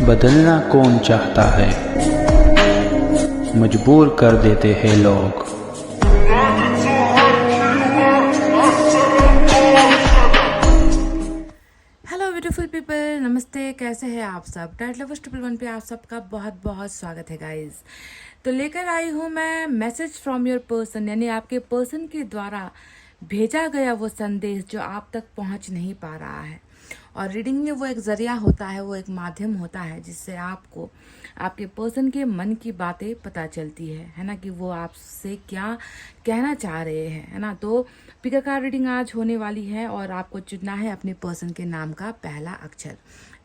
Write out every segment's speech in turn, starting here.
बदलना कौन चाहता है, मजबूर कर देते हैं लोग। हेलो ब्यूटीफुल पीपल, नमस्ते। कैसे हैं आप सब? डाइट लवर्स 111 पे आप सबका बहुत बहुत स्वागत है गाइस। तो लेकर आई हूँ मैं मैसेज फ्रॉम योर पर्सन, यानी आपके पर्सन के द्वारा भेजा गया वो संदेश जो आप तक पहुँच नहीं पा रहा है। और रीडिंग में वो एक जरिया होता है, वो एक माध्यम होता है जिससे आपको आपके पर्सन के मन की बातें पता चलती है ना, कि वो आपसे क्या कहना चाह रहे हैं, है ना। तो पिका कार्ड रीडिंग आज होने वाली है और आपको चुनना है अपने पर्सन के नाम का पहला अक्षर,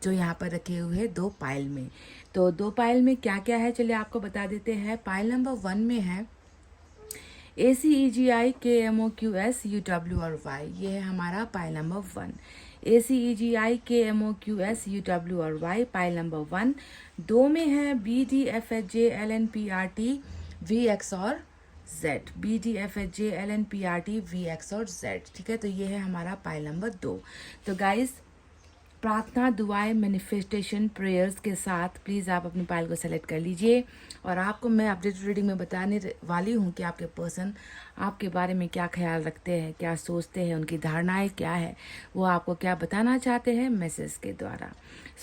जो यहाँ पर रखे हुए हैं 2 पाइल में। तो 2 पाइल में क्या क्या है चलिए आपको बता देते हैं। पाइल नंबर 1 में है ACEGIKMOQSUW और Y, ये है हमारा पाइल नंबर 1। ACEGIKMOQSUW और Y पाइल नंबर 1। 2 में है BDFHJLNPRT VX और Z, BDFHJLNPRT VX और Z, ठीक है। तो ये है हमारा पाइल नंबर 2। तो गाइस, प्रार्थना, दुआएं, मैनिफेस्टेशन, प्रेयर्स के साथ प्लीज़ आप अपनी पाइल को सेलेक्ट कर लीजिए। और आपको मैं अपडेटेड रीडिंग में बताने वाली हूँ कि आपके पर्सन आपके बारे में क्या ख्याल रखते हैं, क्या सोचते हैं, उनकी धारणाएं क्या है, वो आपको क्या बताना चाहते हैं मैसेज के द्वारा।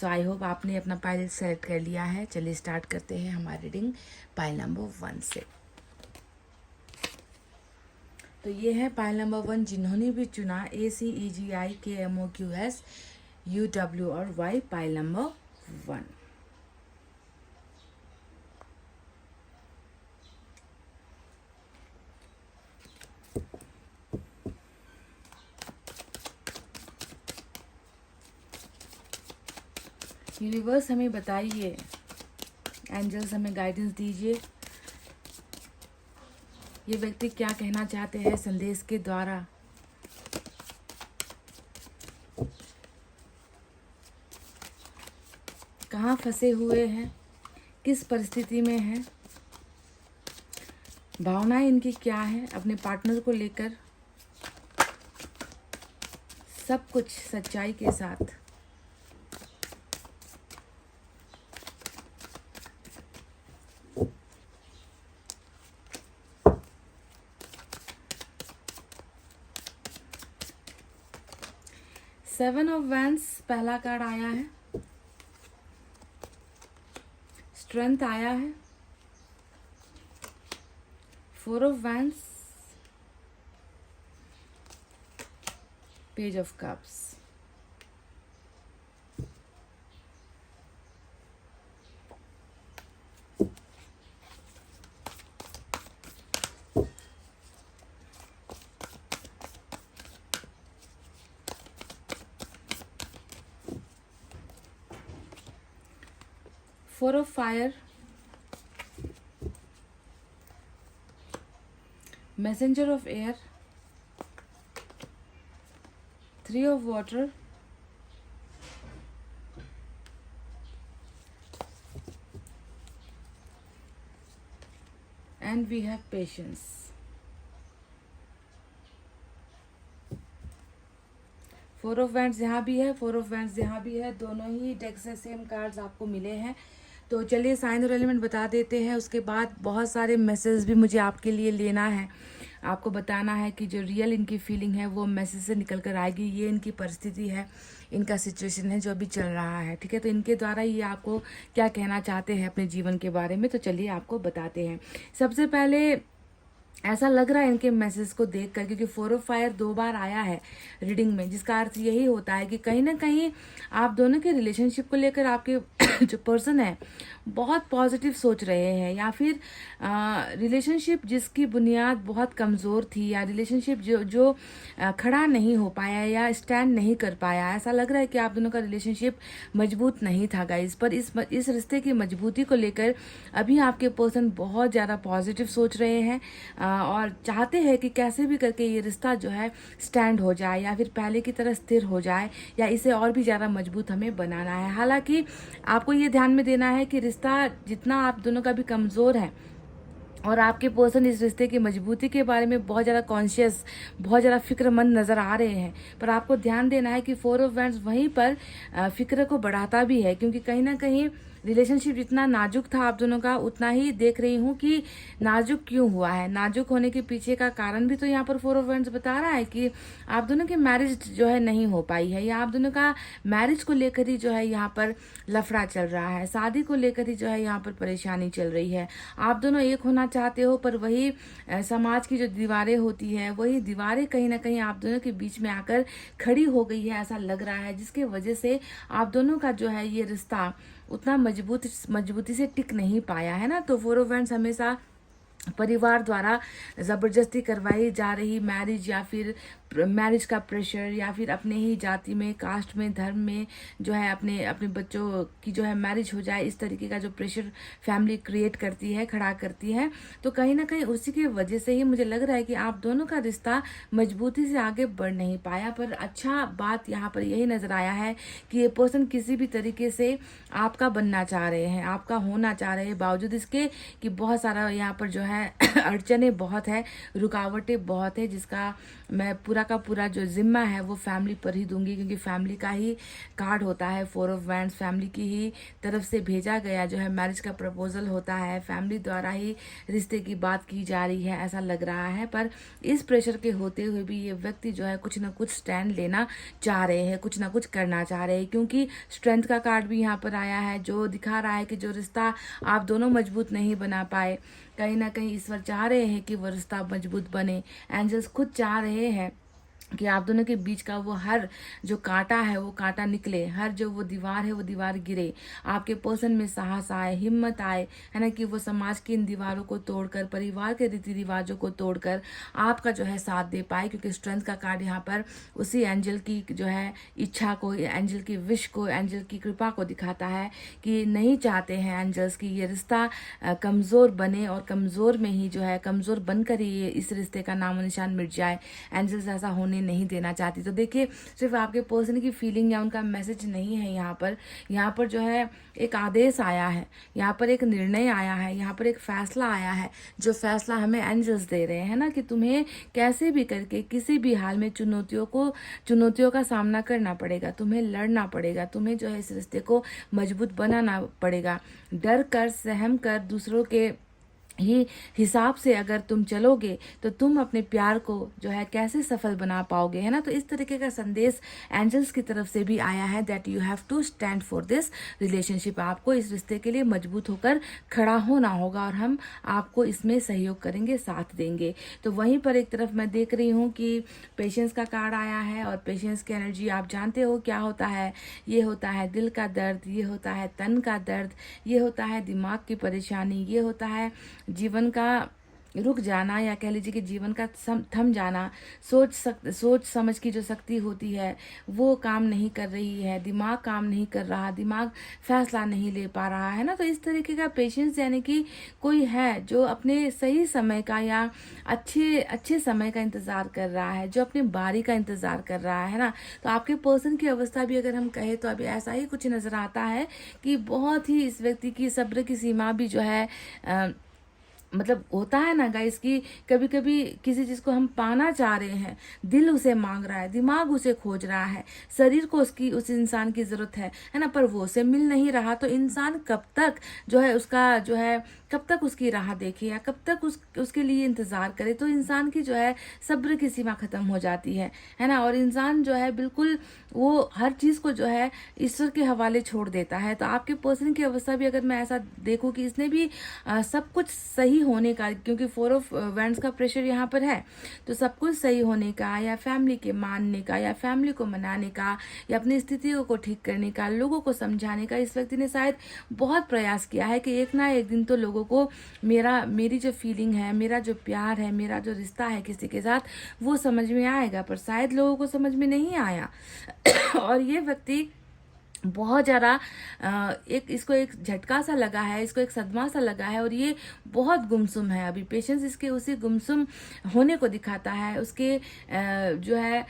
सो आई होप आपने अपना पाइल सेलेक्ट कर लिया है। चलिए स्टार्ट करते हैं हमारी रीडिंग पाइल नंबर 1 से। तो ये है पाइल नंबर 1। जिन्होंने भी चुना ACEGIKMOQSUW और Y पाइल नंबर 1। यूनिवर्स हमें बताइए, एंजल्स हमें गाइडेंस दीजिए, ये व्यक्ति क्या कहना चाहते हैं संदेश के द्वारा। कहाँ फंसे हुए हैं, किस परिस्थिति में हैं, भावनाएं इनकी क्या है अपने पार्टनर को लेकर, सब कुछ सच्चाई के साथ। सेवन ऑफ वैंड्स पहला कार्ड आया है, स्ट्रेंथ आया है, 4 of wands, page of cups. Four of fire, messenger of air, 3 of water, and we have patience। Four of wands यहाँ भी है, 4 ऑफ वैंड्स यहाँ भी है, दोनों ही डेक से सेम कार्ड्स आपको मिले हैं। तो चलिए साइन और एलिमेंट बता देते हैं, उसके बाद बहुत सारे मैसेज भी मुझे आपके लिए लेना है, आपको बताना है कि जो रियल इनकी फीलिंग है वो मैसेज से निकल कर आएगी। ये इनकी परिस्थिति है, इनका सिचुएशन है जो अभी चल रहा है, ठीक है। तो इनके द्वारा ये आपको क्या कहना चाहते हैं अपने जीवन के बारे में, तो चलिए आपको बताते हैं। सबसे पहले ऐसा लग रहा है इनके मैसेज को देखकर, क्योंकि 4 ऑफ फायर 2 बार आया है रीडिंग में, जिसका अर्थ यही होता है कि कहीं ना कहीं आप दोनों के रिलेशनशिप को लेकर आपके जो पर्सन है बहुत पॉजिटिव सोच रहे हैं, या फिर रिलेशनशिप जिसकी बुनियाद बहुत कमज़ोर थी, या रिलेशनशिप जो खड़ा नहीं हो पाया या स्टैंड नहीं कर पाया। ऐसा लग रहा है कि आप दोनों का रिलेशनशिप मजबूत नहीं था गाइस, पर इस रिश्ते की मजबूती को लेकर अभी आपके पर्सन बहुत ज़्यादा पॉजिटिव सोच रहे हैं और चाहते हैं कि कैसे भी करके ये रिश्ता जो है स्टैंड हो जाए, या फिर पहले की तरह स्थिर हो जाए, या इसे और भी ज़्यादा मजबूत हमें बनाना है। हालांकि आपको ये ध्यान में देना है कि रिश्ता जितना आप दोनों का भी कमज़ोर है, और आपके पर्सन इस रिश्ते की मजबूती के बारे में बहुत ज़्यादा कॉन्शियस, बहुत ज़्यादा फिक्रमंद नज़र आ रहे हैं। पर आपको ध्यान देना है कि 4 ऑफ वैंड्स वहीं पर फिक्र को बढ़ाता भी है, क्योंकि कहीं ना कहीं रिलेशनशिप जितना नाजुक था आप दोनों का, उतना ही देख रही हूँ कि नाजुक क्यों हुआ है। नाजुक होने के पीछे का कारण भी तो यहाँ पर 4 ऑफ वैंड्स बता रहा है कि आप दोनों की मैरिज जो है नहीं हो पाई है, या आप दोनों का मैरिज को लेकर ही जो है यहाँ पर लफड़ा चल रहा है, शादी को लेकर ही जो है यहाँ पर परेशानी चल रही है। आप दोनों एक होना चाहते हो, पर वही समाज की जो दीवारें होती है, वही दीवारें कहीं ना कहीं आप दोनों के बीच में आकर खड़ी हो गई है, ऐसा लग रहा है, जिसके वजह से आप दोनों का जो है ये रिश्ता उतना मजबूती से टिक नहीं पाया है ना। तो 4 ऑफ वैंड्स हमेशा परिवार द्वारा ज़बरदस्ती करवाई जा रही मैरिज, या फिर मैरिज का प्रेशर, या फिर अपने ही जाति में, कास्ट में, धर्म में जो है अपने अपने बच्चों की जो है मैरिज हो जाए, इस तरीके का जो प्रेशर फैमिली क्रिएट करती है, खड़ा करती है। तो कहीं ना कहीं उसी की वजह से ही मुझे लग रहा है कि आप दोनों का रिश्ता मजबूती से आगे बढ़ नहीं पाया। पर अच्छा बात यहाँ पर यही नज़र आया है कि ये पर्सन किसी भी तरीके से आपका बनना चाह रहे हैं, आपका होना चाह रहे हैं, बावजूद इसके कि बहुत सारा यहाँ पर जो है अड़चने बहुत है, रुकावटें बहुत है, जिसका मैं पूरा का पूरा जो जिम्मा है वो फैमिली पर ही दूंगी, क्योंकि फैमिली का ही कार्ड होता है 4 ऑफ वैंड्स। फैमिली की ही तरफ से भेजा गया जो है मैरिज का प्रपोजल होता है, फैमिली द्वारा ही रिश्ते की बात की जा रही है, ऐसा लग रहा है। पर इस प्रेशर के होते हुए भी ये व्यक्ति जो है कुछ ना कुछ स्टैंड लेना चाह रहे हैं, कुछ ना कुछ करना चाह रहे हैं, क्योंकि स्ट्रेंथ का कार्ड भी यहाँ पर आया है, जो दिखा रहा है कि जो रिश्ता आप दोनों मजबूत नहीं बना पाए, कहीं ना कहीं ईश्वर चाह रहे हैं कि वो रिश्ता मजबूत बने। एंजल्स खुद चाह रहे हैं कि आप दोनों के बीच का वो हर जो कांटा है वो कांटा निकले, हर जो वो दीवार है वो दीवार गिरे, आपके पर्सन में साहस आए, हिम्मत आए, है ना, कि वो समाज की इन दीवारों को तोड़कर, परिवार के रीति रिवाजों को तोड़कर आपका जो है साथ दे पाए। क्योंकि स्ट्रेंथ का कार्ड यहाँ पर उसी एंजल की जो है इच्छा को, एंजल की विश को, एंजल की कृपा को दिखाता है कि नहीं चाहते हैं एंजल्स की ये रिश्ता कमज़ोर बने, और कमज़ोर में ही जो है, कमज़ोर बनकर ही ये इस रिश्ते का नामो निशान मिट जाए। एंजल्स ऐसा होने नहीं देना चाहती। तो देखिए, सिर्फ आपके पर्सन की फीलिंग या उनका मैसेज नहीं है यहाँ पर जो है एक आदेश आया है, यहाँ पर एक निर्णय आया है, यहाँ पर एक फैसला आया है, जो फैसला हमें एंजल्स दे रहे हैं ना, कि तुम्हें कैसे भी करके किसी भी हाल में चुनौतियों का सामना करना पड़ेगा, तुम्हें लड़ना पड़ेगा, तुम्हें जो है इस रिश्ते को मजबूत बनाना पड़ेगा। डर कर, सहम कर, दूसरों के ही हिसाब से अगर तुम चलोगे तो तुम अपने प्यार को जो है कैसे सफल बना पाओगे, है ना। तो इस तरीके का संदेश एंजल्स की तरफ से भी आया है, that you have to stand for this relationship. आपको इस रिश्ते के लिए मजबूत होकर खड़ा होना होगा, और हम आपको इसमें सहयोग करेंगे, साथ देंगे। तो वहीं पर एक तरफ मैं देख रही हूँ कि पेशेंस का कार्ड आया है, और पेशेंस की एनर्जी आप जानते हो क्या होता है। ये होता है दिल का दर्द, ये होता है तन का दर्द, ये होता है दिमाग की परेशानी, ये होता है जीवन का रुक जाना, या कह लीजिए कि जीवन का थम जाना। सोच समझ की जो शक्ति होती है वो काम नहीं कर रही है, दिमाग काम नहीं कर रहा, दिमाग फैसला नहीं ले पा रहा है ना। तो इस तरीके का पेशेंस, यानी कि कोई है जो अपने सही समय का या अच्छे समय का इंतज़ार कर रहा है, जो अपनी बारी का इंतज़ार कर रहा है ना। तो आपके पर्सन की अवस्था भी अगर हम कहें तो अभी ऐसा ही कुछ नज़र आता है कि बहुत ही इस व्यक्ति की सब्र की सीमा भी जो है मतलब होता है ना गाइस, कि कभी कभी किसी चीज़ को हम पाना चाह रहे हैं, दिल उसे मांग रहा है, दिमाग उसे खोज रहा है, शरीर को उस इंसान की ज़रूरत है ना, पर वो उसे मिल नहीं रहा। तो इंसान कब तक जो है उसका जो है कब तक उसकी राह देखे, या कब तक उसके लिए इंतज़ार करे। तो इंसान की जो है सब्र की सीमा ख़त्म हो जाती है ना, और इंसान जो है बिल्कुल वो हर चीज़ को जो है ईश्वर के हवाले छोड़ देता है। तो आपके पर्सन की अवस्था भी अगर मैं ऐसा देखूं कि इसने भी सब कुछ सही होने का, क्योंकि 4 ऑफ वैंड्स का प्रेशर यहाँ पर है, तो सब कुछ सही होने का, या फैमिली के मानने का, या फैमिली को मनाने का, या अपनी स्थितियों को ठीक करने का, लोगों को समझाने का इस व्यक्ति ने शायद बहुत प्रयास किया है कि एक ना एक दिन तो लोगों को मेरी जो फीलिंग है, मेरा जो प्यार है, मेरा जो रिश्ता है किसी के साथ, वो समझ में आएगा। पर शायद लोगों को समझ में नहीं आया और ये व्यक्ति बहुत ज़्यादा इसको एक झटका सा लगा है, इसको एक सदमा सा लगा है, और ये बहुत गुमसुम है अभी। पेशेंस इसके उसी गुमसुम होने को दिखाता है, उसके जो है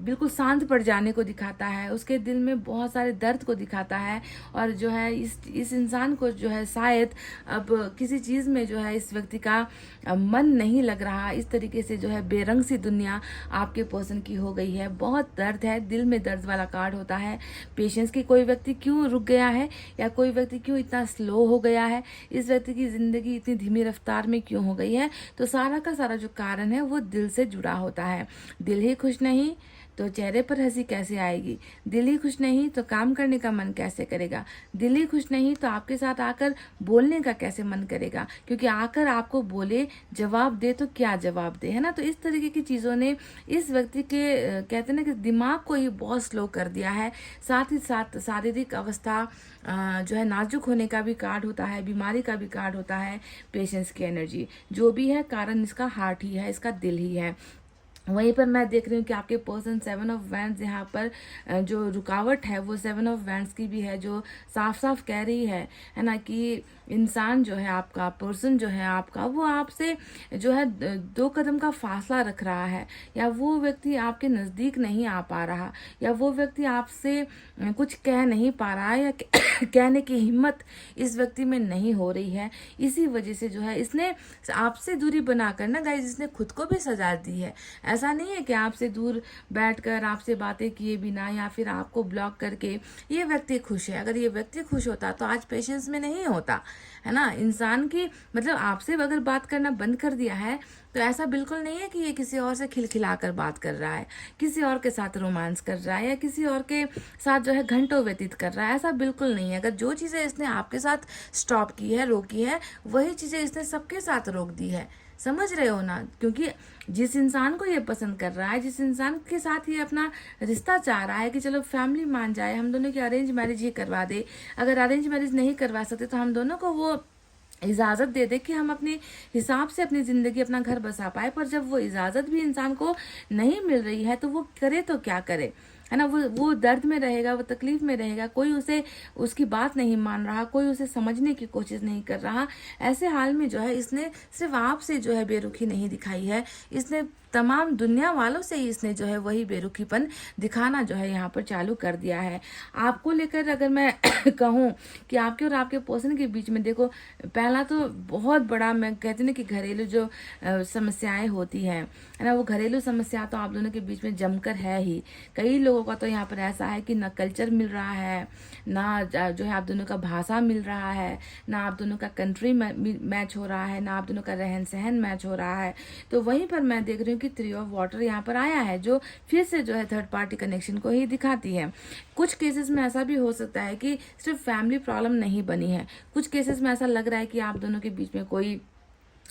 बिल्कुल शांत पड़ जाने को दिखाता है, उसके दिल में बहुत सारे दर्द को दिखाता है। और जो है इस इंसान को जो है शायद अब किसी चीज़ में जो है इस व्यक्ति का मन नहीं लग रहा। इस तरीके से जो है बेरंग सी दुनिया आपके पर्सन की हो गई है। बहुत दर्द है, दिल में दर्द वाला कार्ड होता है। पेशेंस की कोई व्यक्ति क्यों रुक गया है या कोई व्यक्ति क्यों इतना स्लो हो गया है, इस व्यक्ति की ज़िंदगी इतनी धीमी रफ्तार में क्यों हो गई है, तो सारा का सारा जो कारण है वो दिल से जुड़ा होता है। दिल ही खुश नहीं तो चेहरे पर हंसी कैसे आएगी, दिल ही खुश नहीं तो काम करने का मन कैसे करेगा, दिल ही खुश नहीं तो आपके साथ आकर बोलने का कैसे मन करेगा, क्योंकि आकर आपको बोले जवाब दे तो क्या जवाब दे, है ना। तो इस तरीके की चीज़ों ने इस व्यक्ति के कहते हैं ना कि दिमाग को ही बहुत स्लो कर दिया है। साथ ही साथ शारीरिक अवस्था जो है नाजुक होने का भी कार्ड होता है, बीमारी का भी कार्ड होता है। पेशेंस की एनर्जी जो भी है, कारण इसका हार्ट ही है, इसका दिल ही है। वहीं पर मैं देख रही हूँ कि आपके पर्सन 7 ऑफ वैंड्स यहाँ पर जो रुकावट है वो 7 ऑफ वैंड्स की भी है, जो साफ साफ कह रही है ना, कि इंसान जो है आपका, पर्सन जो है आपका, वो आपसे जो है 2 कदम का फासला रख रहा है, या वो व्यक्ति आपके नज़दीक नहीं आ पा रहा, या वो व्यक्ति आपसे कुछ कह नहीं पा रहा है, या कहने की हिम्मत इस व्यक्ति में नहीं हो रही है। इसी वजह से जो है इसने आपसे दूरी बनाकर ना गाइस, इसने खुद को भी सजा दी है। ऐसा नहीं है कि आपसे दूर बैठकर आपसे बातें किए बिना या फिर आपको ब्लॉक करके ये व्यक्ति खुश है। अगर ये व्यक्ति खुश होता तो आज पेशेंस में नहीं होता, है ना। इंसान की मतलब आपसे अगर बात करना बंद कर दिया है तो ऐसा बिल्कुल नहीं है कि ये किसी और से खिलखिलाकर बात कर रहा है, किसी और के साथ रोमांस कर रहा है, या किसी और के साथ जो है घंटों व्यतीत कर रहा है। ऐसा बिल्कुल नहीं है। अगर जो चीज़ें इसने आपके साथ स्टॉप की है, रोकी है, वही चीज़ें इसने सबके साथ रोक दी है। समझ रहे हो ना, क्योंकि जिस इंसान को ये पसंद कर रहा है, जिस इंसान के साथ ये अपना रिश्ता चाह रहा है कि चलो फैमिली मान जाए, हम दोनों की अरेंज मैरिज ही करवा दे, अगर अरेंज मैरिज नहीं करवा सकते तो हम दोनों को वो इजाज़त दे दे कि हम अपने हिसाब से अपनी ज़िंदगी, अपना घर बसा पाए। पर जब वो इजाज़त भी इंसान को नहीं मिल रही है तो वो करे तो क्या करे, है ना। वो दर्द में रहेगा, वो तकलीफ में रहेगा, कोई उसे उसकी बात नहीं मान रहा, कोई उसे समझने की कोशिश नहीं कर रहा। ऐसे हाल में जो है इसने सिर्फ आपसे जो है बेरुखी नहीं दिखाई है, इसने तमाम दुनिया वालों से ही इसने जो है वही बेरुखीपन दिखाना जो है यहाँ पर चालू कर दिया है। आपको लेकर अगर मैं कहूँ कि आपके और आपके पर्सन के बीच में, देखो पहला तो बहुत बड़ा, मैं कहती ना कि घरेलू जो समस्याएं होती हैं, है ना, वो घरेलू समस्या तो आप दोनों के बीच में जमकर है ही। कई लोगों का तो यहाँ पर ऐसा है कि ना कल्चर मिल रहा है, ना जो है आप दोनों का भाषा मिल रहा है, ना आप दोनों का कंट्री मैच हो रहा है, ना आप दोनों का रहन सहन मैच हो रहा है। तो वहीं पर मैं देख रही हूँ कि 3 ऑफ वाटर यहाँ पर आया है, जो फिर से जो है थर्ड पार्टी कनेक्शन को ही दिखाती है। कुछ केसेस में ऐसा भी हो सकता है कि सिर्फ फैमिली प्रॉब्लम नहीं बनी है, कुछ केसेस में ऐसा लग रहा है कि आप दोनों के बीच में कोई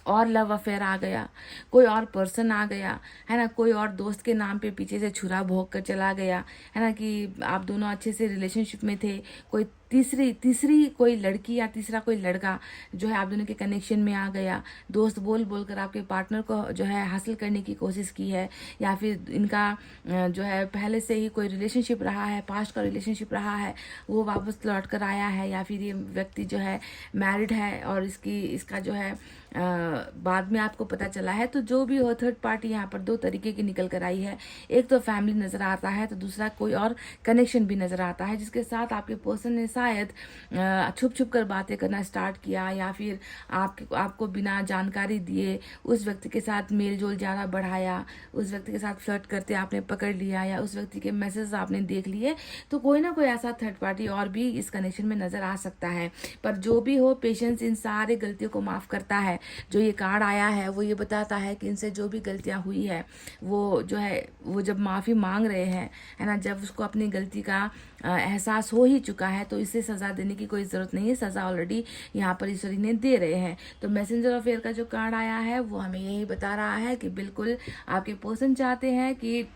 और लव अफेयर आ गया, कोई और पर्सन आ गया, है ना, कोई और दोस्त के नाम पे पीछे से छुरा भोंक कर चला गया, है ना, कि आप दोनों अच्छे से रिलेशनशिप में थे, कोई तीसरी कोई लड़की या तीसरा कोई लड़का जो है आप दोनों के कनेक्शन में आ गया, दोस्त बोल कर आपके पार्टनर को जो है हासिल करने की कोशिश की है, या फिर इनका जो है पहले से ही कोई रिलेशनशिप रहा है, पास्ट का रिलेशनशिप रहा है, वो वापस लौट कर आया है, या फिर ये व्यक्ति जो है मैरिड है और इसका जो है बाद में आपको पता चला है। तो जो भी हो, थर्ड पार्टी यहाँ पर 2 तरीके की निकल कर आई है। एक तो फैमिली नज़र आता है, तो दूसरा कोई और कनेक्शन भी नज़र आता है, जिसके साथ आपके पर्सन ने शायद छुप छुप कर बातें करना स्टार्ट किया, या फिर आपको बिना जानकारी दिए उस व्यक्ति के साथ मेल जोल ज़्यादा बढ़ाया, उस व्यक्ति के साथ फ्लर्ट करते आपने पकड़ लिया, या उस व्यक्ति के मैसेज आपने देख लिए। तो कोई ना कोई ऐसा थर्ड पार्टी और भी इस कनेक्शन में नज़र आ सकता है। पर जो भी हो, पेशेंस इन सारे गलतियों को माफ़ करता है। जो ये कार्ड आया है वो ये बताता है कि इनसे जो भी गलतियां हुई है, वो जो है वो जब माफ़ी मांग रहे हैं, है ना, जब उसको अपनी गलती का एहसास हो ही चुका है, तो इसे सज़ा देने की कोई ज़रूरत नहीं है। सज़ा ऑलरेडी यहाँ पर ईश्वरी ने दे रहे हैं। तो मैसेंजर ऑफ एयर का जो कार्ड आया है वो हमें यही बता रहा है कि बिल्कुल आपके पर्सन चाहते हैं कि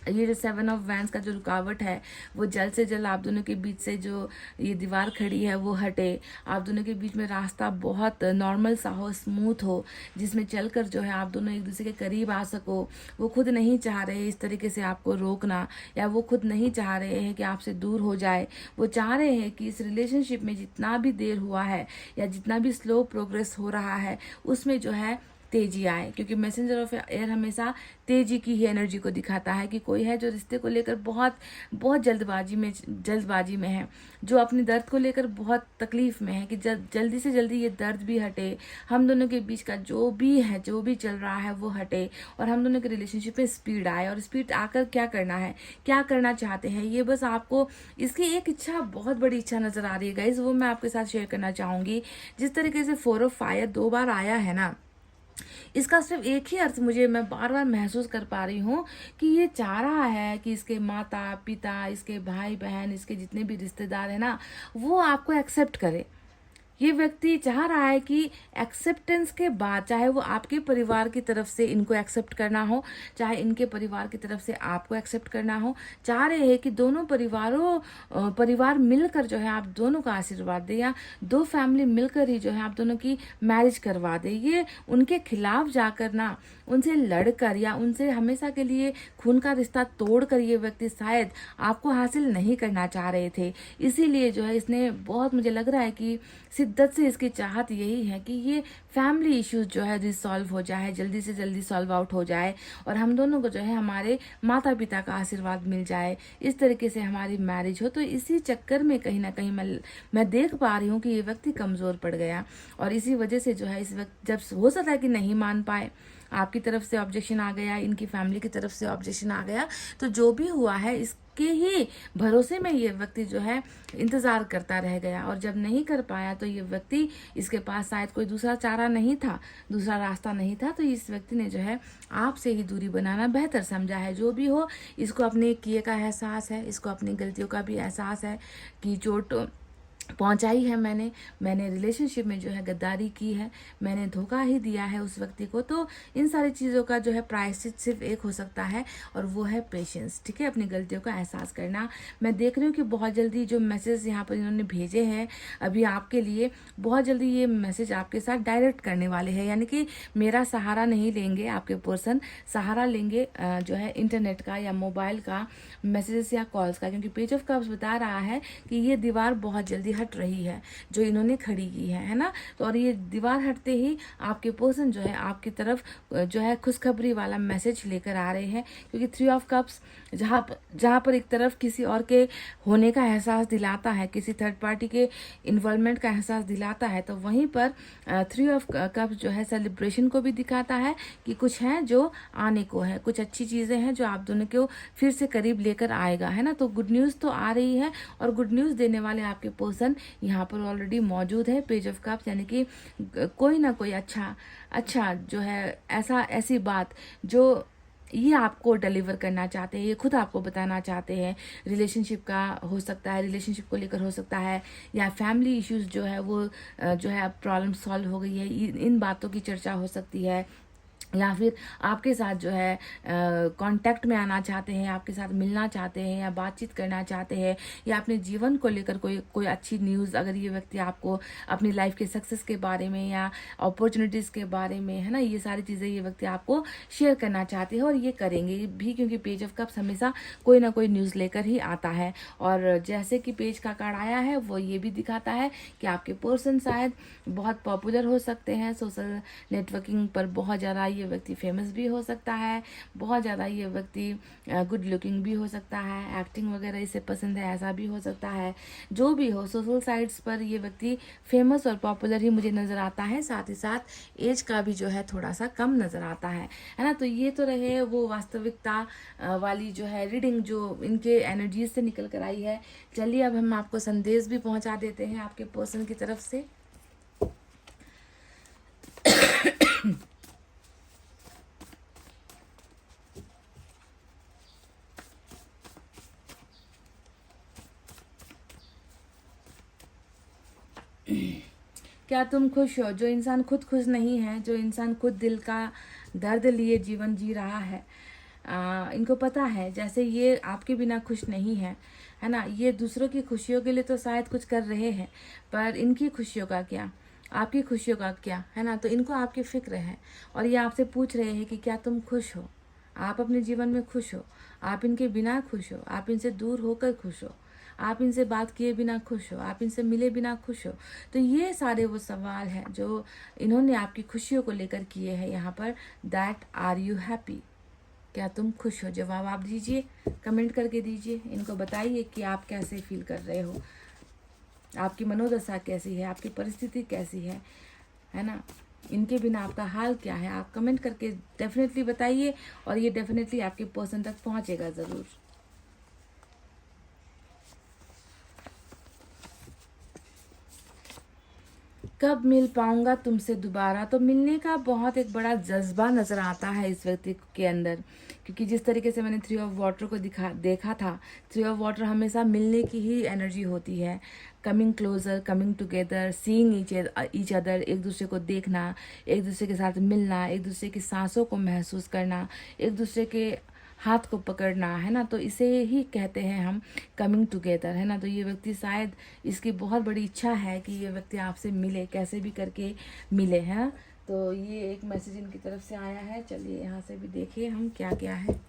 ये जो 7 ऑफ वैंड्स का जो रुकावट है वो जल्द से जल्द आप दोनों के बीच से जो ये दीवार खड़ी है वो हटे, आप दोनों के बीच में रास्ता बहुत नॉर्मल सा हो, स्मूथ हो, जिसमें चलकर जो है आप दोनों एक दूसरे के करीब आ सको। वो खुद नहीं चाह रहे इस तरीके से आपको रोकना, या वो खुद नहीं चाह रहे हैं कि आपसे दूर हो जाए। वो चाह रहे हैं कि इस रिलेशनशिप में जितना भी देर हुआ है या जितना भी स्लो प्रोग्रेस हो रहा है, उसमें जो है तेजी आए, क्योंकि मैसेंजर ऑफ एयर हमेशा तेजी की ही एनर्जी को दिखाता है कि कोई है जो रिश्ते को लेकर बहुत बहुत जल्दबाजी में है, जो अपने दर्द को लेकर बहुत तकलीफ में है कि जल्दी से जल्दी ये दर्द भी हटे, हम दोनों के बीच का जो भी चल रहा है वो हटे, और हम दोनों के रिलेशनशिप में स्पीड आए। और स्पीड आकर क्या करना है, क्या करना चाहते हैं, ये बस आपको इसकी एक इच्छा, बहुत बड़ी इच्छा नजर आ रही है गाइज, वो मैं आपके साथ शेयर करना चाहूंगी। जिस तरीके से 4 ऑफ फायर 2 बार आया है ना, इसका सिर्फ एक ही अर्थ मुझे, मैं बार बार महसूस कर पा रही हूँ कि ये चाह रहा है कि इसके माता पिता, इसके भाई बहन, इसके जितने भी रिश्तेदार हैं ना, वो आपको एक्सेप्ट करे। ये व्यक्ति चाह रहा है कि एक्सेप्टेंस के बाद, चाहे वो आपके परिवार की तरफ से इनको एक्सेप्ट करना हो, चाहे इनके परिवार की तरफ से आपको एक्सेप्ट करना हो, चाह रहे हैं कि दोनों परिवार मिलकर जो है आप दोनों का आशीर्वाद दे, या 2 फैमिली मिलकर ही जो है आप दोनों की मैरिज करवा दे। ये उनके खिलाफ जाकर ना, उनसे लड़कर या उनसे हमेशा के लिए खून का रिश्ता तोड़कर ये व्यक्ति शायद आपको हासिल नहीं करना चाह रहे थे। इसीलिए जो है इसने बहुत, मुझे लग रहा है कि शिद्दत से इसकी चाहत यही है कि ये फैमिली इश्यूज जो है रिसॉल्व हो जाए, जल्दी से जल्दी सॉल्व आउट हो जाए, और हम दोनों को जो है हमारे माता पिता का आशीर्वाद मिल जाए, इस तरीके से हमारी मैरिज हो। तो इसी चक्कर में कहीं ना कहीं मैं देख पा रही हूँ कि ये व्यक्ति कमज़ोर पड़ गया, और इसी वजह से जो है इस वक्त, जब हो सकता है कि नहीं मान पाए, आपकी तरफ से ऑब्जेक्शन आ गया, इनकी फैमिली की तरफ से ऑब्जेक्शन आ गया, तो जो भी हुआ है इसके ही भरोसे में ये व्यक्ति जो है इंतजार करता रह गया, और जब नहीं कर पाया तो ये व्यक्ति, इसके पास शायद कोई दूसरा चारा नहीं था, दूसरा रास्ता नहीं था, तो इस व्यक्ति ने जो है आपसे ही दूरी बनाना बेहतर समझा है। जो भी हो, इसको अपने किए का एहसास है, इसको अपनी गलतियों का भी एहसास है कि चोट पहुंचाई है मैंने रिलेशनशिप में जो है गद्दारी की है, मैंने धोखा ही दिया है उस व्यक्ति को। तो इन सारी चीज़ों का जो है प्रायश्चित सिर्फ एक हो सकता है, और वो है पेशेंस। ठीक है, अपनी गलतियों का एहसास करना। मैं देख रही हूँ कि बहुत जल्दी जो मैसेज यहाँ पर इन्होंने भेजे हैं अभी आपके लिए, बहुत जल्दी ये मैसेज आपके साथ डायरेक्ट करने वाले हैं, यानी कि मेरा सहारा नहीं लेंगे आपके पर्सन, सहारा लेंगे जो है इंटरनेट का या मोबाइल का, मैसेजेस या कॉल्स का, क्योंकि पेज ऑफ कप्स बता रहा है कि ये दीवार बहुत जल्दी हट रही है जो इन्होंने खड़ी की है ना। तो और ये दीवार हटते ही आपके पर्सन जो है आपकी तरफ जो है खुशखबरी वाला मैसेज लेकर आ रहे हैं, क्योंकि 3 ऑफ कप्स जहाँ पर एक तरफ किसी और के होने का एहसास दिलाता है, किसी थर्ड पार्टी के इन्वॉल्वमेंट का एहसास दिलाता है, तो वहीं पर 3 ऑफ कप्स जो है सेलिब्रेशन को भी दिखाता है कि कुछ है जो आने को है, कुछ अच्छी चीज़ें हैं जो आप दोनों को फिर से करीब लेकर आएगा, है ना। तो गुड न्यूज़ तो आ रही है, और गुड न्यूज़ देने वाले आपके पर्सन यहाँ पर ऑलरेडी मौजूद है। पेज ऑफ कप्स, यानी कि कोई ना कोई अच्छा जो है ऐसी बात जो ये आपको डिलीवर करना चाहते हैं, ये खुद आपको बताना चाहते हैं। रिलेशनशिप का हो सकता है, रिलेशनशिप को लेकर हो सकता है, या फैमिली इश्यूज जो है वो जो है अब प्रॉब्लम सॉल्व हो गई है, इन बातों की चर्चा हो सकती है, या फिर आपके साथ जो है कांटेक्ट में आना चाहते हैं, आपके साथ मिलना चाहते हैं, या बातचीत करना चाहते हैं, या अपने जीवन को लेकर कोई अच्छी न्यूज़, अगर ये व्यक्ति आपको अपनी लाइफ के सक्सेस के बारे में या अपॉर्चुनिटीज़ के बारे में, है ना, ये सारी चीज़ें ये व्यक्ति आपको शेयर करना चाहते हैं, और ये करेंगे भी, क्योंकि पेज ऑफ कप्स हमेशा कोई ना कोई न्यूज़ लेकर ही आता है। और जैसे कि पेज का कार्ड आया है वो ये भी दिखाता है कि आपके पर्सन शायद बहुत पॉपुलर हो सकते हैं, सोशल नेटवर्किंग पर बहुत ज़्यादा ये व्यक्ति फेमस भी हो सकता है, बहुत ज़्यादा ये व्यक्ति गुड लुकिंग भी हो सकता है, एक्टिंग वगैरह इसे पसंद है, ऐसा भी हो सकता है। जो भी हो, सोशल साइट्स पर ये व्यक्ति फेमस और पॉपुलर ही मुझे नज़र आता है, साथ ही साथ एज का भी जो है थोड़ा सा कम नज़र आता है ना। तो ये तो रहे वो वास्तविकता वाली जो है रीडिंग जो इनके एनर्जीज से निकल कर आई है। चलिए अब हम आपको संदेश भी पहुंचा देते हैं आपके पर्सन की तरफ से। क्या तुम खुश हो? जो इंसान खुद खुश नहीं है, जो इंसान खुद दिल का दर्द लिए जीवन जी रहा है, इनको पता है जैसे ये आपके बिना खुश नहीं है, है ना। ये दूसरों की खुशियों के लिए तो शायद कुछ कर रहे हैं, पर इनकी खुशियों का क्या, आपकी खुशियों का क्या, है ना। तो इनको आपकी फिक्र है, और ये आपसे पूछ रहे हैं कि क्या तुम खुश हो, आप अपने जीवन में खुश हो, आप इनके बिना खुश हो, आप इनसे दूर होकर खुश हो, आप इनसे बात किए बिना खुश हो, आप इनसे मिले बिना खुश हो। तो ये सारे वो सवाल हैं जो इन्होंने आपकी खुशियों को लेकर किए हैं यहाँ पर। दैट आर यू हैप्पी, क्या तुम खुश हो? जवाब आप दीजिए, कमेंट करके दीजिए, इनको बताइए कि आप कैसे फील कर रहे हो, आपकी मनोदशा कैसी है, आपकी परिस्थिति कैसी है ना। इनके बिना आपका हाल क्या है, आप कमेंट करके डेफिनेटली बताइए, और ये डेफिनेटली आपके पर्सन तक पहुंचेगा ज़रूर। कब मिल पाऊंगा तुमसे दोबारा? तो मिलने का बहुत एक बड़ा जज्बा नज़र आता है इस व्यक्ति के अंदर, क्योंकि जिस तरीके से मैंने 3 ऑफ वाटर को देखा था, 3 ऑफ वाटर हमेशा मिलने की ही एनर्जी होती है। Coming closer, coming together, seeing each other, एक दूसरे को देखना, एक दूसरे के साथ मिलना, एक दूसरे की सांसों को महसूस करना, एक दूसरे के हाथ को पकड़ना, है ना। तो इसे ही कहते हैं हम कमिंग टुगेदर, है ना। तो ये व्यक्ति शायद, इसकी बहुत बड़ी इच्छा है कि ये व्यक्ति आपसे मिले, कैसे भी करके मिले, है ना। तो ये एक मैसेज इनकी तरफ से आया है। चलिए यहाँ से भी देखिए हम क्या क्या है।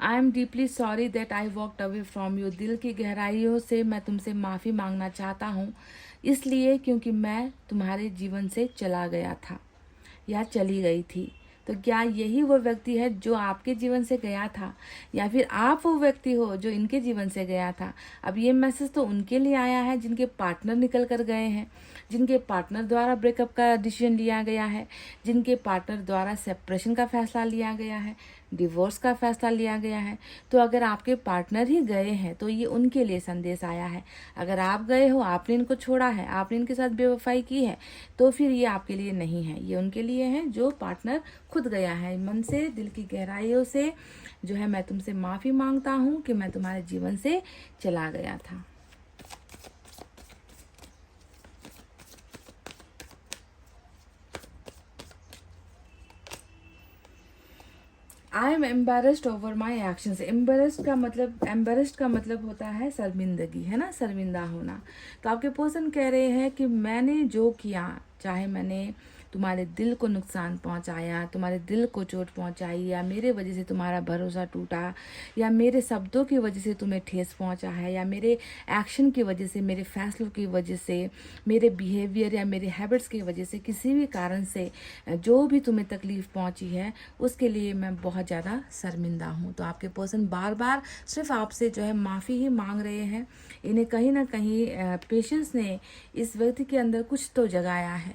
I am deeply sorry that I walked away from you. दिल की गहराइयों से मैं तुमसे माफ़ी मांगना चाहता हूँ, इसलिए क्योंकि मैं तुम्हारे जीवन से चला गया था या चली गई थी। तो क्या यही वो व्यक्ति है जो आपके जीवन से गया था, या फिर आप वो व्यक्ति हो जो इनके जीवन से गया था? अब ये मैसेज तो उनके लिए आया है जिनके पार्टनर निकल कर गए हैं, जिनके पार्टनर द्वारा ब्रेकअप का डिसीजन लिया गया है, जिनके पार्टनर द्वारा सेपरेशन का फैसला लिया गया है, डिवोर्स का फैसला लिया गया है। तो अगर आपके पार्टनर ही गए हैं तो ये उनके लिए संदेश आया है। अगर आप गए हो, आपने इनको छोड़ा है, आपने इनके साथ बेवफाई की है, तो फिर ये आपके लिए नहीं है, ये उनके लिए है जो पार्टनर खुद गया है मन से, दिल की गहराइयों से, जो है मैं तुमसे माफ़ी मांगता हूँ कि मैं तुम्हारे जीवन से चला गया था। I am embarrassed over my actions. Embarrassed का मतलब होता है शर्मिंदगी, है ना, शर्मिंदा होना। तो आपके पर्सन कह रहे हैं कि मैंने जो किया, चाहे मैंने तुम्हारे दिल को नुकसान पहुंचाया, तुम्हारे दिल को चोट पहुंचाई, या मेरे वजह से तुम्हारा भरोसा टूटा, या मेरे शब्दों की वजह से तुम्हें ठेस पहुंचा है, या मेरे एक्शन की वजह से, मेरे फैसलों की वजह से, मेरे बिहेवियर या मेरे हैबिट्स की वजह से, किसी भी कारण से जो भी तुम्हें तकलीफ़ पहुंची है, उसके लिए मैं बहुत ज़्यादा शर्मिंदा हूँ। तो आपके पर्सन बार बार सिर्फ आपसे जो है माफ़ी ही मांग रहे हैं। इन्हें कहीं ना कहीं पेशेंस ने इस व्यक्ति के अंदर कुछ तो जगाया है,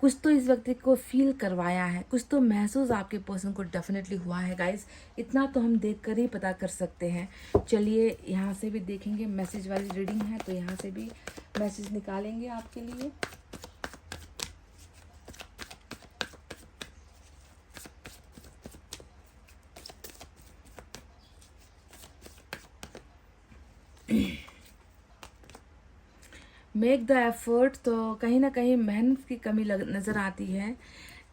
कुछ तो इस व्यक्ति को फील करवाया है, कुछ तो महसूस आपके पर्सन को डेफिनेटली हुआ है गाइस। इतना तो हम देख कर ही पता कर सकते हैं। चलिए यहाँ से भी देखेंगे, मैसेज वाली रीडिंग है तो यहाँ से भी मैसेज निकालेंगे आपके लिए। मेक द एफर्ट, तो कहीं ना कहीं मेहनत की कमी नज़र आती है।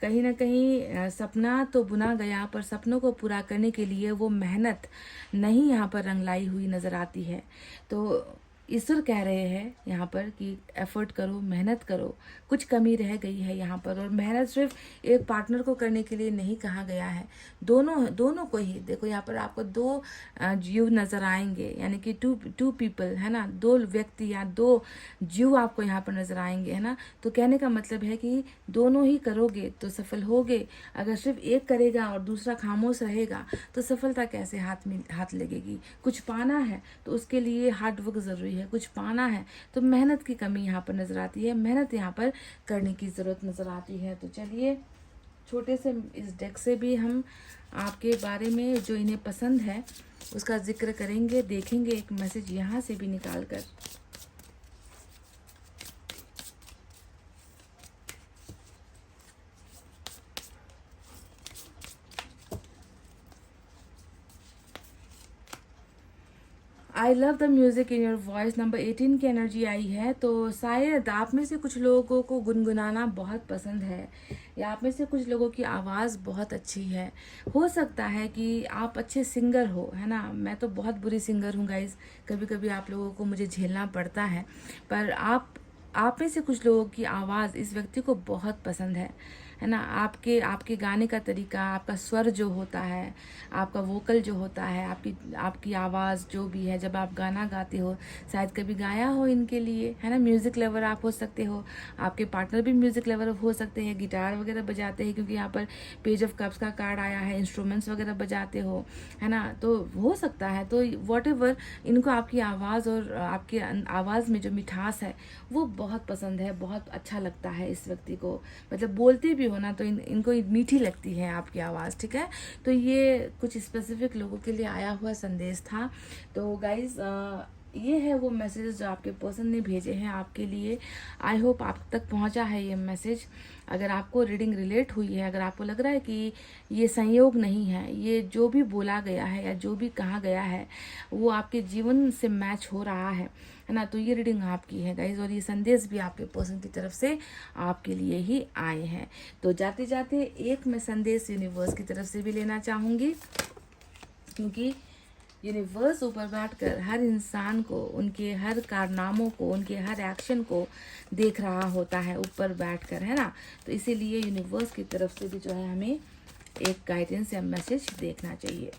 कहीं ना कहीं सपना तो बुना गया, पर सपनों को पूरा करने के लिए वो मेहनत नहीं यहाँ पर रंग लाई हुई नज़र आती है। तो ईश्वर कह रहे हैं यहाँ पर कि एफर्ट करो, मेहनत करो, कुछ कमी रह गई है यहाँ पर। और मेहनत सिर्फ एक पार्टनर को करने के लिए नहीं कहा गया है, दोनों को ही। देखो यहाँ पर आपको 2 जीव नज़र आएंगे, यानी कि टू पीपल, है ना, 2 व्यक्ति या 2 जीव आपको यहाँ पर नज़र आएंगे, है ना। तो कहने का मतलब है कि दोनों ही करोगे तो सफल होगे। अगर सिर्फ एक करेगा और दूसरा खामोश रहेगा तो सफलता कैसे हाथ लगेगी? कुछ पाना है तो उसके लिए हार्ड वर्क ज़रूरी है, कुछ पाना है तो मेहनत की कमी यहाँ पर नज़र आती है, मेहनत यहाँ पर करने की ज़रूरत नज़र आती है। तो चलिए छोटे से इस डेक से भी हम आपके बारे में जो इन्हें पसंद है उसका जिक्र करेंगे, देखेंगे एक मैसेज यहाँ से भी निकाल कर। I love the music in your voice number 18 की एनर्जी आई है। तो शायद आप में से कुछ लोगों को गुनगुनाना बहुत पसंद है, या आप में से कुछ लोगों की आवाज़ बहुत अच्छी है। हो सकता है कि आप अच्छे सिंगर हो, है ना। मैं तो बहुत बुरी सिंगर हूँ गाइज़, कभी कभी आप लोगों को मुझे झेलना पड़ता है, पर आप में से कुछ लोगों की आवाज़ इस व्यक्ति को बहुत पसंद है ना। आपके गाने का तरीका, आपका स्वर जो होता है, आपका वोकल जो होता है, आपकी आवाज़ जो भी है, जब आप गाना गाते हो, शायद कभी गाया हो इनके लिए, है ना। म्यूज़िक लवर आप हो सकते हो, आपके पार्टनर भी म्यूज़िक लवर हो सकते हैं, गिटार वगैरह बजाते हैं, क्योंकि यहाँ पर पेज ऑफ कप्स का कार्ड आया है, इंस्ट्रूमेंट्स वगैरह बजाते हो, है ना। तो हो सकता है, तो वॉट इनको आपकी आवाज़ और आपकी आवाज़ में जो मिठास है वो बहुत पसंद है, बहुत अच्छा लगता है इस व्यक्ति को। मतलब बोलते भी हो ना तो इनको मीठी लगती है आपकी आवाज़, ठीक है। तो ये कुछ स्पेसिफिक लोगों के लिए आया हुआ संदेश था। तो गाइज ये है वो मैसेज जो आपके पर्सन ने भेजे हैं आपके लिए। आई होप आप तक पहुंचा है ये मैसेज। अगर आपको रीडिंग रिलेट हुई है, अगर आपको लग रहा है कि ये संयोग नहीं है, ये जो भी बोला गया है या जो भी कहा गया है वो आपके जीवन से मैच हो रहा है ना, तो ये रीडिंग आपकी है गाइज। और ये संदेश भी आपके पर्सन की तरफ से आपके लिए ही आए हैं। तो जाते जाते एक मैं संदेश यूनिवर्स की तरफ से भी लेना चाहूँगी, क्योंकि यूनिवर्स ऊपर बैठकर हर इंसान को, उनके हर कारनामों को, उनके हर एक्शन को देख रहा होता है ऊपर बैठकर, है ना। तो इसीलिए यूनिवर्स की तरफ से भी जो है हमें एक गाइडेंस या मैसेज देखना चाहिए।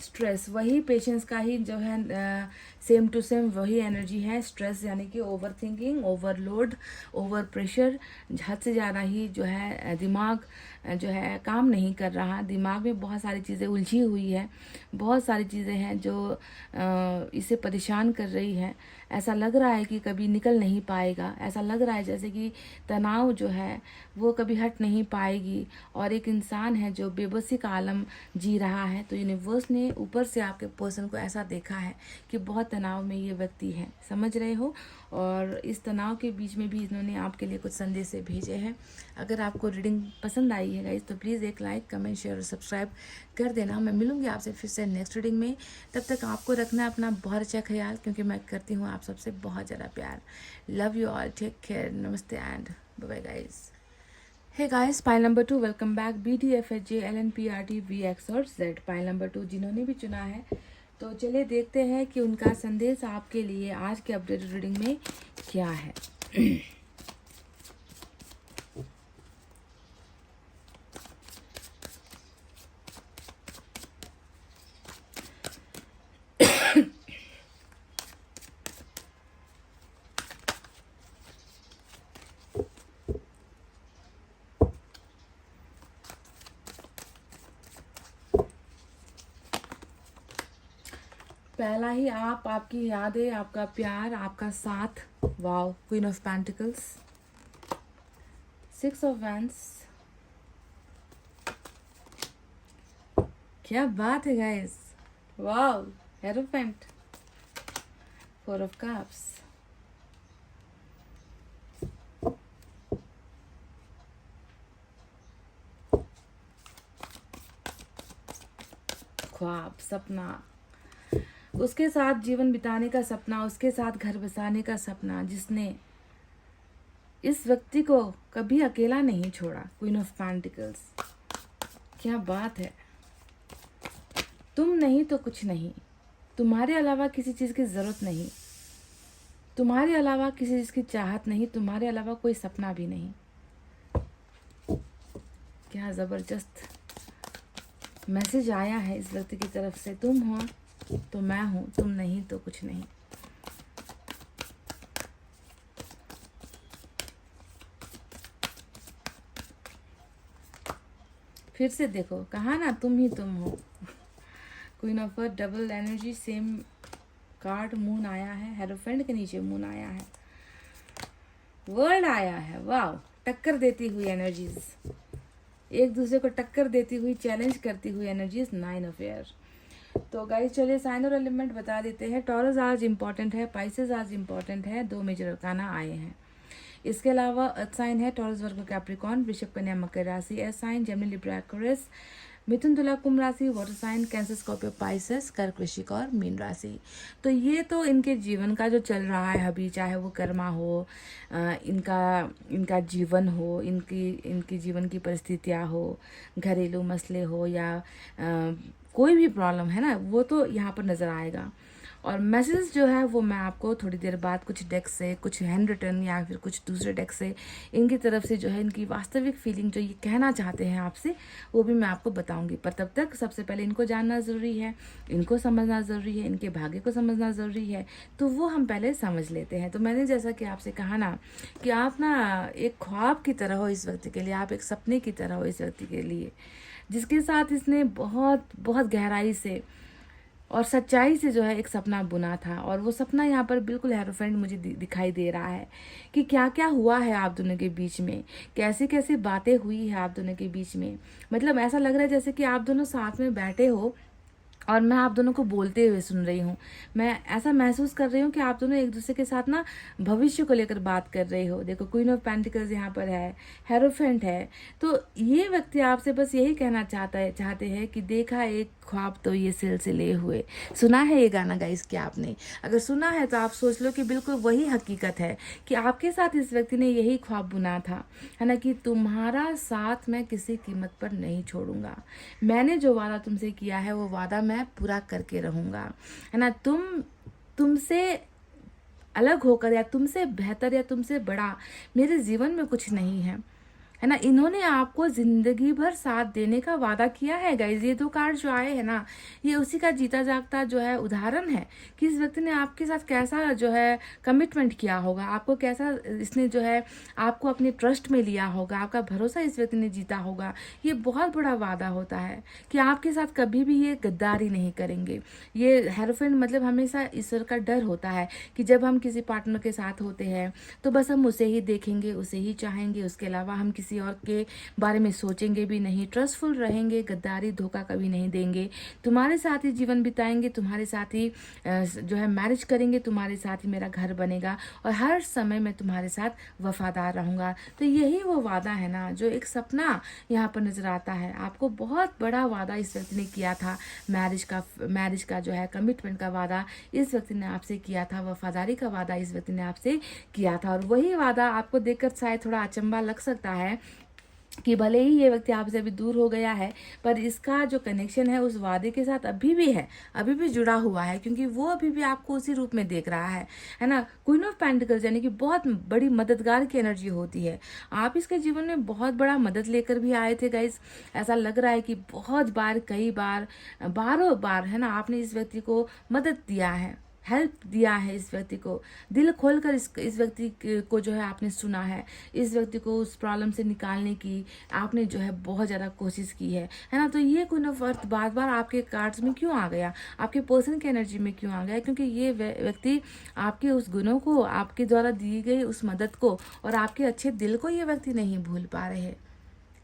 स्ट्रेस, वही पेशेंस का ही जो है सेम टू सेम वही एनर्जी है। स्ट्रेस यानी कि over thinking, overload, over pressure, हद से ज़्यादा ही जो है दिमाग जो है काम नहीं कर रहा, दिमाग में बहुत सारी चीज़ें उलझी हुई है, बहुत सारी चीज़ें हैं जो इसे परेशान कर रही है। ऐसा लग रहा है कि कभी निकल नहीं पाएगा, ऐसा लग रहा है जैसे कि तनाव जो है वो कभी हट नहीं पाएगी, और एक इंसान है जो बेबसी का आलम जी रहा है। तो यूनिवर्स ने ऊपर से आपके पर्सन को ऐसा देखा है कि बहुत तनाव में ये व्यक्ति है, समझ रहे हो। और इस तनाव के बीच में भी इन्होंने आपके लिए कुछ संदेश भेजे हैं। अगर आपको रीडिंग पसंद आई है गाइज तो प्लीज़ एक लाइक, कमेंट, शेयर और सब्सक्राइब कर देना। मैं मिलूंगी आपसे फिर से नेक्स्ट रीडिंग में। तब तक आपको रखना अपना बहुत अच्छा ख्याल, क्योंकि मैं करती हूँ आप सबसे बहुत ज़्यादा प्यार। Love you all, take care, नमस्ते and bye bye guys. Hey guys, pile number 2, welcome back. BDFHJ LNPRT VX और Z, पाइल नंबर 2 जिन्होंने भी चुना है। तो चलिए देखते हैं कि उनका संदेश आपके लिए आज के अपडेटेड रीडिंग में क्या है। पहला ही आप, आपकी यादें, आपका प्यार, आपका साथ। Wow, queen of pentacles, 6 of wands, क्या बात है guys, wow, hierophant, 4 of cups, ख्वाब, सपना, उसके साथ जीवन बिताने का सपना, उसके साथ घर बसाने का सपना, जिसने इस व्यक्ति को कभी अकेला नहीं छोड़ा। क्वीन ऑफ पेंटिकल्स, क्या बात है। तुम नहीं तो कुछ नहीं, तुम्हारे अलावा किसी चीज़ की ज़रूरत नहीं, तुम्हारे अलावा किसी चीज़ की चाहत नहीं, तुम्हारे अलावा कोई सपना भी नहीं। क्या ज़बरदस्त मैसेज आया है इस व्यक्ति की तरफ से। तुम हो तो मैं हूँ, तुम नहीं तो कुछ नहीं। फिर से देखो, कहा ना तुम ही तुम हो। Queen of double energy, same card, moon आया है, हेरोफेंट के नीचे मून आया है, वर्ल्ड आया है। वाह, टक्कर देती हुई एनर्जीज, एक दूसरे को टक्कर देती हुई, चैलेंज करती हुई एनर्जीज, 9 ऑफ एयर। तो गाइस चलिए साइन और एलिमेंट बता देते हैं। टॉरस आज इम्पॉर्टेंट है, पाइसेस आज इम्पॉर्टेंट है, 2 मेजर अरकाना आए हैं। इसके अलावा अर्थ साइन है टॉरस, वर्गो, कैप्रिकॉर्न, वृषभ, कन्या, मकर राशि air sign, Gemini, Libra, Aquarius, मिथुन, तुला, कुंभ राशि water sign, Cancer, Scorpio, Pisces, कर्क, वृश्चिक और मीन राशि। तो ये तो इनके जीवन का जो चल रहा है अभी, चाहे वो कर्मा हो, इनका जीवन हो, इनकी जीवन की परिस्थितियाँ हो, घरेलू मसले हो या कोई भी प्रॉब्लम है ना, वो तो यहाँ पर नज़र आएगा। और मैसेज जो है वो मैं आपको थोड़ी देर बाद कुछ डेक से, कुछ हैंड रिटन या फिर कुछ दूसरे डेक से इनकी तरफ से जो है इनकी वास्तविक फीलिंग जो ये कहना चाहते हैं आपसे, वो भी मैं आपको बताऊंगी। पर तब तक सबसे पहले इनको जानना ज़रूरी है, इनको समझना ज़रूरी है, इनके भाग्य को समझना ज़रूरी है। तो वो हम पहले समझ लेते हैं। तो मैंने जैसा कि आपसे कहा ना कि आप ना एक ख्वाब की तरह हो इस व्यक्ति के लिए, आप एक सपने की तरह हो इस व्यक्ति के लिए, जिसके साथ इसने बहुत बहुत गहराई से और सच्चाई से जो है एक सपना बुना था। और वो सपना यहाँ पर बिल्कुल हेरोफेंट मुझे दिखाई दे रहा है कि क्या क्या हुआ है आप दोनों के बीच में, कैसे कैसे बातें हुई है आप दोनों के बीच में। मतलब ऐसा लग रहा है जैसे कि आप दोनों साथ में बैठे हो और मैं आप दोनों को बोलते हुए सुन रही हूँ। मैं ऐसा महसूस कर रही हूँ कि आप दोनों एक दूसरे के साथ ना भविष्य को लेकर बात कर रहे हो। देखो क्वीन ऑफ पेंटिकल्स यहाँ पर है, हेरोफेंट है। तो ये व्यक्ति आपसे बस यही कहना चाहते हैं कि देखा एक ख्वाब तो ये सिलसिले हुए। सुना है ये गाना गाइस क्या आपने? अगर सुना है तो आप सोच लो कि बिल्कुल वही हकीकत है कि आपके साथ इस व्यक्ति ने यही ख्वाब बुना था, है ना, कि तुम्हारा साथ मैं किसी कीमत पर नहीं छोड़ूंगा। मैंने जो वादा तुमसे किया है वो वादा मैं पूरा करके रहूंगा, है ना। तुमसे अलग होकर या तुमसे बेहतर या तुमसे बड़ा मेरे जीवन में कुछ नहीं है ना। इन्होंने आपको जिंदगी भर साथ देने का वादा किया है गाइज। ये दो कार्ड जो आए हैं ना, ये उसी का जीता जागता जो है उदाहरण है कि इस व्यक्ति ने आपके साथ कैसा जो है कमिटमेंट किया होगा, आपको कैसा इसने जो है आपको अपने ट्रस्ट में लिया होगा, आपका भरोसा इस व्यक्ति ने जीता होगा। ये बहुत बड़ा वादा होता है कि आपके साथ कभी भी ये गद्दारी नहीं करेंगे। ये हेरोफेंट मतलब हमेशा ईश्वर का डर होता है कि जब हम किसी पार्टनर के साथ होते हैं तो बस हम उसे ही देखेंगे, उसे ही चाहेंगे, उसके अलावा हम किसी और के बारे में सोचेंगे भी नहीं, ट्रस्टफुल रहेंगे, गद्दारी धोखा कभी नहीं देंगे, तुम्हारे साथ ही जीवन बिताएंगे, तुम्हारे साथ ही जो है मैरिज करेंगे, तुम्हारे साथ ही मेरा घर बनेगा और हर समय मैं तुम्हारे साथ वफादार रहूंगा। तो यही वो वादा है ना जो एक सपना यहाँ पर नजर आता है। आपको बहुत बड़ा वादा इस व्यक्ति ने किया था, मैरिज का जो है कमिटमेंट का वादा इस व्यक्ति ने आपसे किया था, वफादारी का वादा इस व्यक्ति ने आपसे किया था। और वही वादा आपको देखकर शायद थोड़ा अचंभा लग सकता है कि भले ही ये व्यक्ति आपसे अभी दूर हो गया है, पर इसका जो कनेक्शन है उस वादे के साथ अभी भी है, अभी भी जुड़ा हुआ है, क्योंकि वो अभी भी आपको उसी रूप में देख रहा है ना। क्वीन ऑफ पेंटिकल्स यानी कि बहुत बड़ी मददगार की एनर्जी होती है। आप इसके जीवन में बहुत बड़ा मदद लेकर भी आए थे गाइस। ऐसा लग रहा है कि बहुत बार, कई बार, बारों बार, है ना, आपने इस व्यक्ति को मदद दिया है, हेल्प दिया है इस व्यक्ति को, दिल खोलकर इस व्यक्ति को जो है आपने सुना है, इस व्यक्ति को उस प्रॉब्लम से निकालने की आपने जो है बहुत ज़्यादा कोशिश की है ना। तो ये क्वीन ऑफ अर्थ बार बार आपके कार्ड्स में क्यों आ गया, आपके पर्सन की एनर्जी में क्यों आ गया? क्योंकि ये व्यक्ति आपके उस गुणों को, आपके द्वारा दी गई उस मदद को और आपके अच्छे दिल को ये व्यक्ति नहीं भूल पा रहे।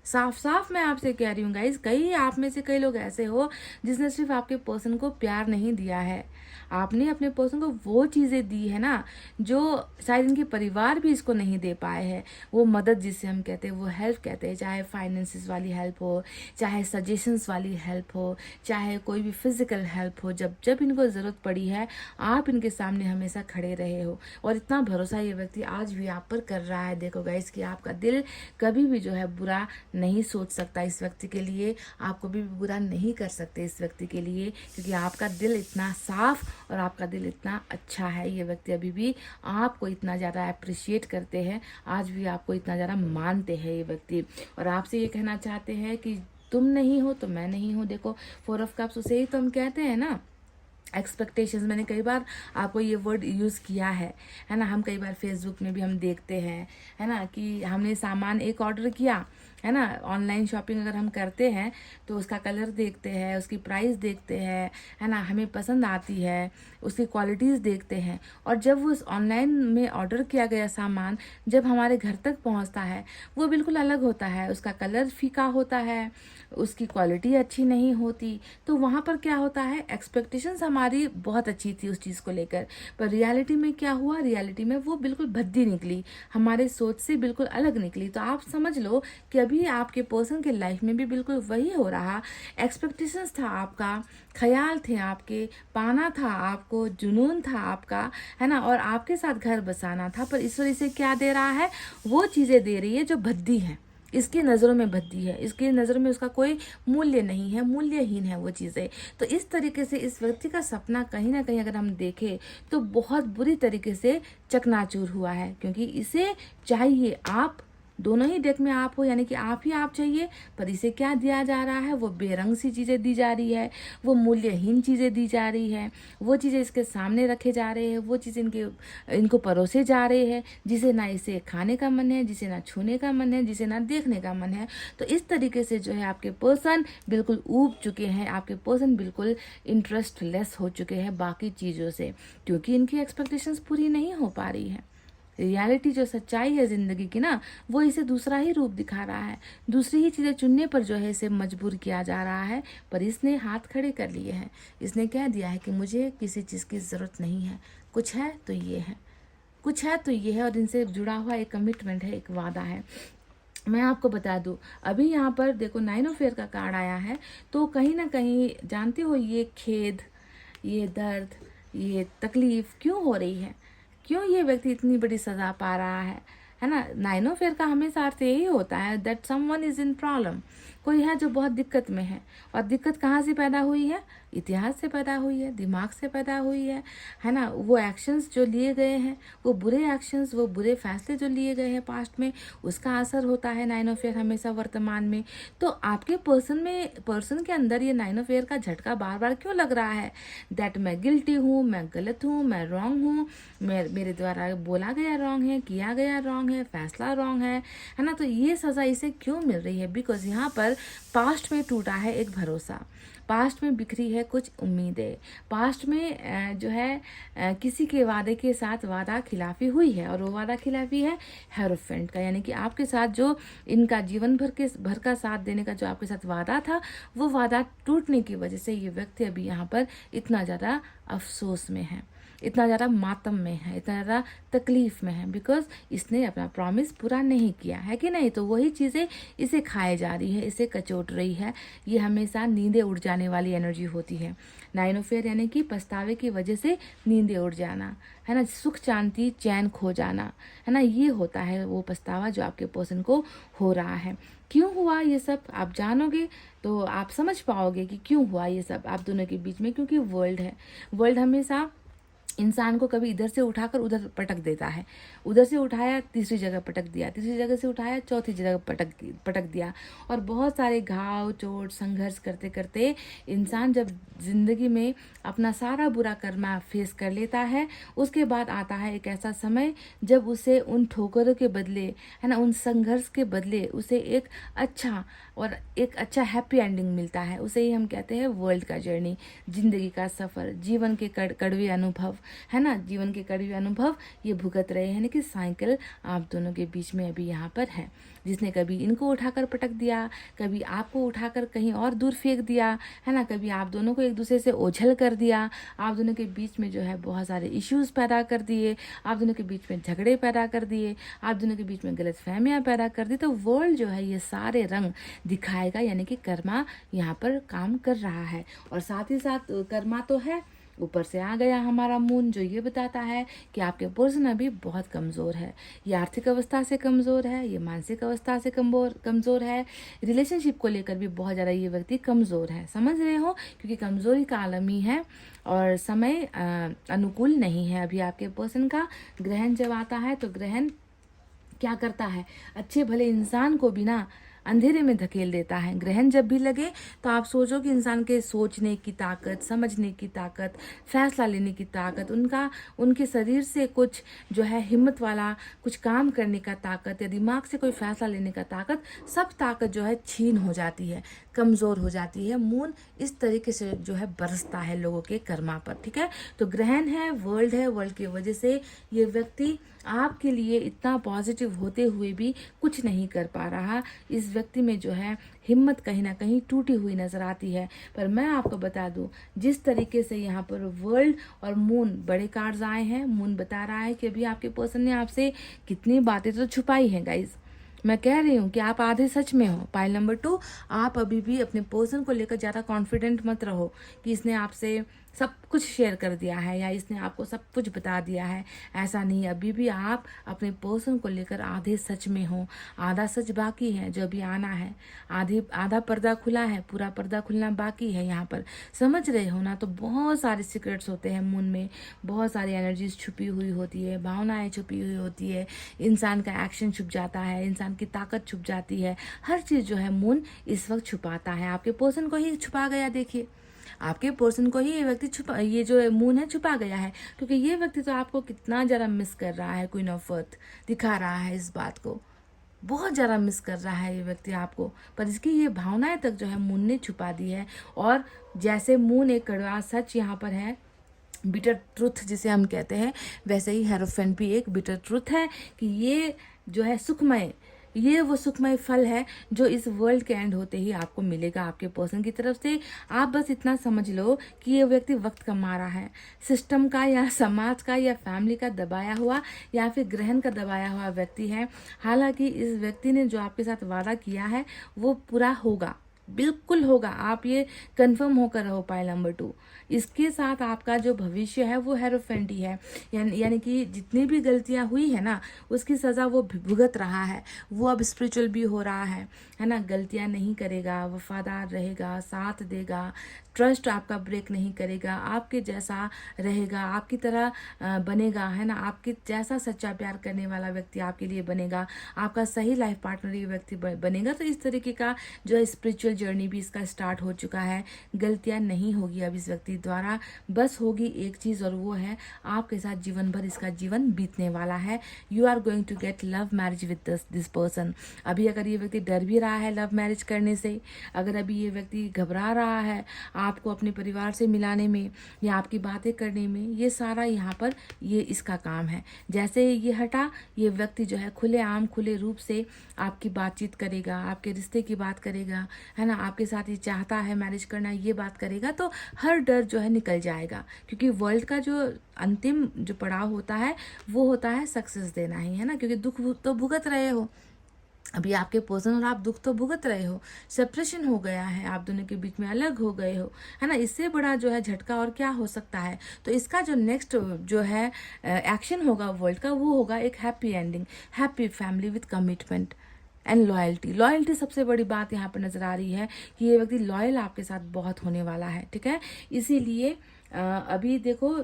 साफ साफ मैं आपसे कह रही हूँ गाइज, कई आप में से कई लोग ऐसे हो जिसने सिर्फ आपके पर्सन को प्यार नहीं दिया है, आपने अपने पर्सन को वो चीज़ें दी है ना जो शायद इनके परिवार भी इसको नहीं दे पाए हैं। वो मदद जिसे हम कहते हैं, वो हेल्प कहते हैं, चाहे फाइनेंसिस वाली हेल्प हो, चाहे सजेशंस वाली हेल्प हो, चाहे कोई भी फिजिकल हेल्प हो, जब जब इनको ज़रूरत पड़ी है आप इनके सामने हमेशा खड़े रहे हो। और इतना भरोसा ये व्यक्ति आज भी आप पर कर रहा है। देखो गाइस कि आपका दिल कभी भी जो है बुरा नहीं सोच सकता इस व्यक्ति के लिए, आप कभी भी बुरा नहीं कर सकते इस व्यक्ति के लिए, क्योंकि आपका दिल इतना साफ और आपका दिल इतना अच्छा है। ये व्यक्ति अभी भी आपको इतना ज़्यादा अप्रिशिएट करते हैं, आज भी आपको इतना ज़्यादा मानते हैं ये व्यक्ति, और आपसे ये कहना चाहते हैं कि तुम नहीं हो तो मैं नहीं हूँ। देखो 4 ऑफ कप्स उसे ही तो हम कहते हैं ना, एक्सपेक्टेशंस। मैंने कई बार आपको ये वर्ड यूज़ किया है ना। हम कई बार फेसबुक में भी हम देखते हैं, है ना, कि हमने सामान एक ऑर्डर किया है ना। ऑनलाइन शॉपिंग अगर हम करते हैं तो उसका कलर देखते हैं, उसकी प्राइस देखते हैं, है ना, हमें पसंद आती है, उसकी क्वालिटीज़ देखते हैं, और जब वो ऑनलाइन में ऑर्डर किया गया सामान जब हमारे घर तक पहुंचता है वो बिल्कुल अलग होता है, उसका कलर फीका होता है, उसकी क्वालिटी अच्छी नहीं होती। तो वहाँ पर क्या होता है, एक्सपेक्टेशंस हमारी बहुत अच्छी थी उस चीज़ को लेकर, पर रियलिटी में क्या हुआ, रियलिटी में वो बिल्कुल भद्दी निकली, हमारे सोच से बिल्कुल अलग निकली। तो आप समझ लो कि अभी आपके पर्सन के लाइफ में भी बिल्कुल वही हो रहा। एक्सपेक्टेशंस था आपका, ख्याल थे आपके, पाना था आपको, जुनून था आपका, है ना, और आपके साथ घर बसाना था, पर ईश्वर इसे क्या दे रहा है, वो चीज़ें दे रही है जो भद्दी है, इसकी नज़रों में भद्दी है, इसकी नज़रों में उसका कोई मूल्य नहीं है, मूल्यहीन है वो चीज़ें। तो इस तरीके से इस व्यक्ति का सपना कहीं ना कहीं अगर हम देखें तो बहुत बुरी तरीके से चकनाचूर हुआ है, क्योंकि इसे चाहिए आप, दोनों ही डेक में आप हो, यानी कि आप ही आप चाहिए, पर इसे क्या दिया जा रहा है, वो बेरंग सी चीज़ें दी जा रही है, वो मूल्यहीन चीज़ें दी जा रही है, वो चीज़ें इसके सामने रखे जा रहे हैं, वो चीज़ें इनको परोसे जा रहे हैं जिसे ना इसे खाने का मन है, जिसे ना छूने का मन है, जिसे ना देखने का मन है। तो इस तरीके से जो है आपके पर्सन बिल्कुल ऊब चुके हैं, आपके पर्सन बिल्कुल इंटरेस्टलेस हो चुके हैं बाकी चीज़ों से, क्योंकि इनकी एक्सपेक्टेशंस पूरी नहीं हो पा रही है। रियलिटी जो सच्चाई है ज़िंदगी की ना, वो इसे दूसरा ही रूप दिखा रहा है, दूसरी ही चीज़ें चुनने पर जो है इसे मजबूर किया जा रहा है। पर इसने हाथ खड़े कर लिए हैं, इसने कह दिया है कि मुझे किसी चीज़ की ज़रूरत नहीं है, कुछ है तो ये है, कुछ है तो ये है, और इनसे जुड़ा हुआ एक कमिटमेंट है, एक वादा है। मैं आपको बता दूं, अभी यहाँ पर देखो 9 ऑफ फेयर का कार्ड आया है, तो कहीं ना कहीं जानते हो ये खेद, ये दर्द, ये तकलीफ क्यों हो रही है, क्यों ये व्यक्ति इतनी बड़ी सजा पा रहा है ना। 9 ऑफ फेयर का हमेशा अर्थ यही होता है that someone is in problem, कोई है जो बहुत दिक्कत में है, और दिक्कत कहाँ से पैदा हुई है, इतिहास से पैदा हुई है, दिमाग से पैदा हुई है ना। वो एक्शंस जो लिए गए हैं, वो बुरे एक्शंस, वो बुरे फैसले जो लिए गए हैं पास्ट में, उसका असर होता है 9 ऑफ फेयर हमेशा वर्तमान में। तो आपके पर्सन के अंदर ये 9 ऑफ फेयर का झटका बार बार क्यों लग रहा है, दैट मैं गिल्टी हूँ, मैं गलत हूँ, मैं रॉन्ग हूँ, मेरे द्वारा बोला गया रॉन्ग है, किया गया रॉन्ग है, फैसला रॉन्ग है ना। तो ये सज़ा इसे क्यों मिल रही है, बिकॉज यहाँ पर पास्ट में टूटा है एक भरोसा, पास्ट में बिखरी है कुछ उम्मीदें, पास्ट में जो है किसी के वादे के साथ वादा खिलाफी हुई है, और वो वादा खिलाफी है हेरोफेंट का, यानी कि आपके साथ जो इनका जीवन भर का साथ देने का जो आपके साथ वादा था, वो वादा टूटने की वजह से ये व्यक्ति अभी यहाँ पर इतना ज़्यादा अफसोस में है, इतना ज़्यादा मातम में है, इतना ज़्यादा तकलीफ़ में है, बिकॉज इसने अपना प्रॉमिस पूरा नहीं किया है कि नहीं। तो वही चीज़ें इसे खाए जा रही है, इसे कचोट रही है। ये हमेशा नींदें उड़ जाने वाली एनर्जी होती है। 9 ऑफ फेयर यानी कि पछतावे की वजह से नींदें उड़ जाना, है ना, सुख शांति चैन खो जाना, है ना, ये होता है वो पछतावा जो आपके पर्सन को हो रहा है। क्यों हुआ ये सब आप जानोगे तो आप समझ पाओगे कि क्यों हुआ ये सब आप दोनों के बीच में, क्योंकि वर्ल्ड है, वर्ल्ड हमेशा इंसान को कभी इधर से उठाकर उधर पटक देता है, उधर से उठाया तीसरी जगह पटक दिया, तीसरी जगह से उठाया चौथी जगह पटक दिया, और बहुत सारे घाव चोट संघर्ष करते करते इंसान जब ज़िंदगी में अपना सारा बुरा कर्मा फेस कर लेता है, उसके बाद आता है एक ऐसा समय जब उसे उन ठोकरों के बदले, है ना, उन संघर्ष के बदले उसे एक अच्छा हैप्पी एंडिंग मिलता है। उसे ही हम कहते हैं वर्ल्ड का जर्नी, ज़िंदगी का सफ़र, जीवन के कड़वे अनुभव, है ना, जीवन के कड़वे अनुभव ये भुगत रहे हैं कि साइकिल आप दोनों के बीच में अभी यहाँ पर है, जिसने कभी इनको उठाकर पटक दिया, कभी आपको उठाकर कहीं और दूर फेंक दिया, है ना, कभी आप दोनों को एक दूसरे से ओझल कर दिया, आप दोनों के बीच में जो है बहुत सारे इश्यूज़ पैदा कर दिए, आप दोनों के बीच में झगड़े पैदा कर दिए, आप दोनों के बीच में गलतफहमियां पैदा कर दी। तो वर्ल्ड जो है ये सारे रंग दिखाएगा, यानी कि कर्मा यहाँ पर काम कर रहा है। और साथ ही साथ कर्मा तो है, ऊपर से आ गया हमारा मून जो ये बताता है कि आपके पर्सन अभी बहुत कमज़ोर है, ये आर्थिक अवस्था से कमज़ोर है, ये मानसिक अवस्था से कमज़ोर है, रिलेशनशिप को लेकर भी बहुत ज़्यादा ये व्यक्ति कमज़ोर है, समझ रहे हो, क्योंकि कमज़ोरी का आलम ही है और समय अनुकूल नहीं है अभी आपके पर्सन का। ग्रहण जब आता है तो ग्रहण क्या करता है, अच्छे भले इंसान को भी ना अंधेरे में धकेल देता है। ग्रहण जब भी लगे तो आप सोचो कि इंसान के सोचने की ताकत, समझने की ताकत, फैसला लेने की ताकत, उनके शरीर से कुछ जो है हिम्मत वाला कुछ काम करने का ताकत या दिमाग से कोई फैसला लेने का ताकत, सब ताकत जो है छीन हो जाती है, कमज़ोर हो जाती है। मून इस तरीके से जो है बरसता है लोगों के कर्मा पर, ठीक है। तो ग्रहण है, वर्ल्ड की वजह से ये व्यक्ति आपके लिए इतना पॉजिटिव होते हुए भी कुछ नहीं कर पा रहा। इस व्यक्ति में जो है हिम्मत कहीं ना कहीं टूटी हुई नजर आती है। पर मैं आपको बता दूं, जिस तरीके से यहाँ पर वर्ल्ड और मून बड़े कार्ड्स आए हैं, मून बता रहा है कि अभी आपके पर्सन ने आपसे कितनी बातें तो छुपाई हैं गाइज। मैं कह रही हूँ कि आप आधे सच में हो। पाइल नंबर 2, आप अभी भी अपने पर्सन को लेकर ज़्यादा कॉन्फिडेंट मत रहो कि इसने आपसे सब कुछ शेयर कर दिया है या इसने आपको सब कुछ बता दिया है। ऐसा नहीं, अभी भी आप अपने पर्सन को लेकर आधे सच में हो। आधा सच बाकी है जो अभी आना है। आधा पर्दा खुला है, पूरा पर्दा खुलना बाकी है। यहाँ पर समझ रहे हो ना। तो बहुत सारे सीक्रेट्स होते हैं मून में, बहुत सारी एनर्जीज छुपी हुई होती है, भावनाएं छुपी हुई होती है, इंसान का एक्शन छुप जाता है, इंसान की ताकत छुप जाती है। हर चीज़ जो है मून इस वक्त छुपाता है। आपके पर्सन को ही छुपा गया। देखिए, आपके पर्सन को ही ये व्यक्ति ये जो मून है छुपा गया है, क्योंकि ये व्यक्ति तो आपको कितना ज़्यादा मिस कर रहा है। क्वीन ऑफ अर्थ दिखा रहा है इस बात को, बहुत ज़्यादा मिस कर रहा है ये व्यक्ति आपको। पर इसकी ये भावनाएं तक जो है मून ने छुपा दी है। और जैसे मून एक कड़वा सच यहाँ पर है, बिटर ट्रुथ जिसे हम कहते हैं, वैसे ही हेरोफेंट भी एक बिटर ट्रुथ है कि ये जो है सुखमय, ये वो सुखमय फल है जो इस वर्ल्ड के एंड होते ही आपको मिलेगा आपके पर्सन की तरफ से। आप बस इतना समझ लो कि ये व्यक्ति वक्त का मारा है, सिस्टम का या समाज का या फैमिली का दबाया हुआ या फिर ग्रहण का दबाया हुआ व्यक्ति है। हालांकि इस व्यक्ति ने जो आपके साथ वादा किया है वो पूरा होगा, बिल्कुल होगा। आप ये कंफर्म होकर रहो। पाइल नंबर 2, इसके साथ आपका जो भविष्य है वो हेरोफेंट ही है। यानी कि जितनी भी गलतियां हुई है ना, उसकी सज़ा वो भुगत रहा है। वो अब स्पिरिचुअल भी हो रहा है ना। गलतियां नहीं करेगा, वफादार रहेगा, साथ देगा, ट्रस्ट आपका ब्रेक नहीं करेगा, आपके जैसा रहेगा, आपकी तरह बनेगा, है ना। आपके जैसा सच्चा प्यार करने वाला व्यक्ति आपके लिए बनेगा, आपका सही लाइफ पार्टनर ये व्यक्ति बनेगा। तो इस तरीके का जो स्पिरिचुअल जर्नी भी इसका स्टार्ट हो चुका है। गलतियां नहीं होगी अब इस व्यक्ति द्वारा, बस होगी एक चीज़ और वो है आपके साथ जीवन भर इसका जीवन बीतने वाला है। You are going to get love marriage with this person. अभी अगर ये व्यक्ति डर भी रहा है लव मैरिज करने से, अगर अभी ये व्यक्ति घबरा रहा है आपको अपने परिवार से मिलाने में या आपकी बातें करने में, ये सारा यहाँ पर ये इसका काम है। जैसे ये हटा, ये व्यक्ति जो है खुले आम खुले रूप से आपकी बातचीत करेगा, आपके रिश्ते की बात करेगा, है ना। आपके साथ ये चाहता है मैरिज करना, ये बात करेगा तो हर डर जो है निकल जाएगा। क्योंकि वर्ल्ड का जो अंतिम जो पड़ाव होता है वो होता है सक्सेस देना ही, है ना। क्योंकि दुख तो भुगत रहे हो, अभी आपके पर्सन और आप दुख तो भुगत रहे हो, सेपरेशन हो गया है, आप दोनों के बीच में अलग हो गए हो, है ना। इससे बड़ा जो है झटका और क्या हो सकता है। तो इसका जो नेक्स्ट जो है एक्शन होगा वर्ल्ड का, वो होगा एक happy ending, happy family with commitment and loyalty. Loyalty सबसे बड़ी बात यहाँ पर नजर आ रही है कि ये व्यक्ति लॉयल आपके साथ बहुत होने वाला है, ठीक है। इसीलिए अभी देखो,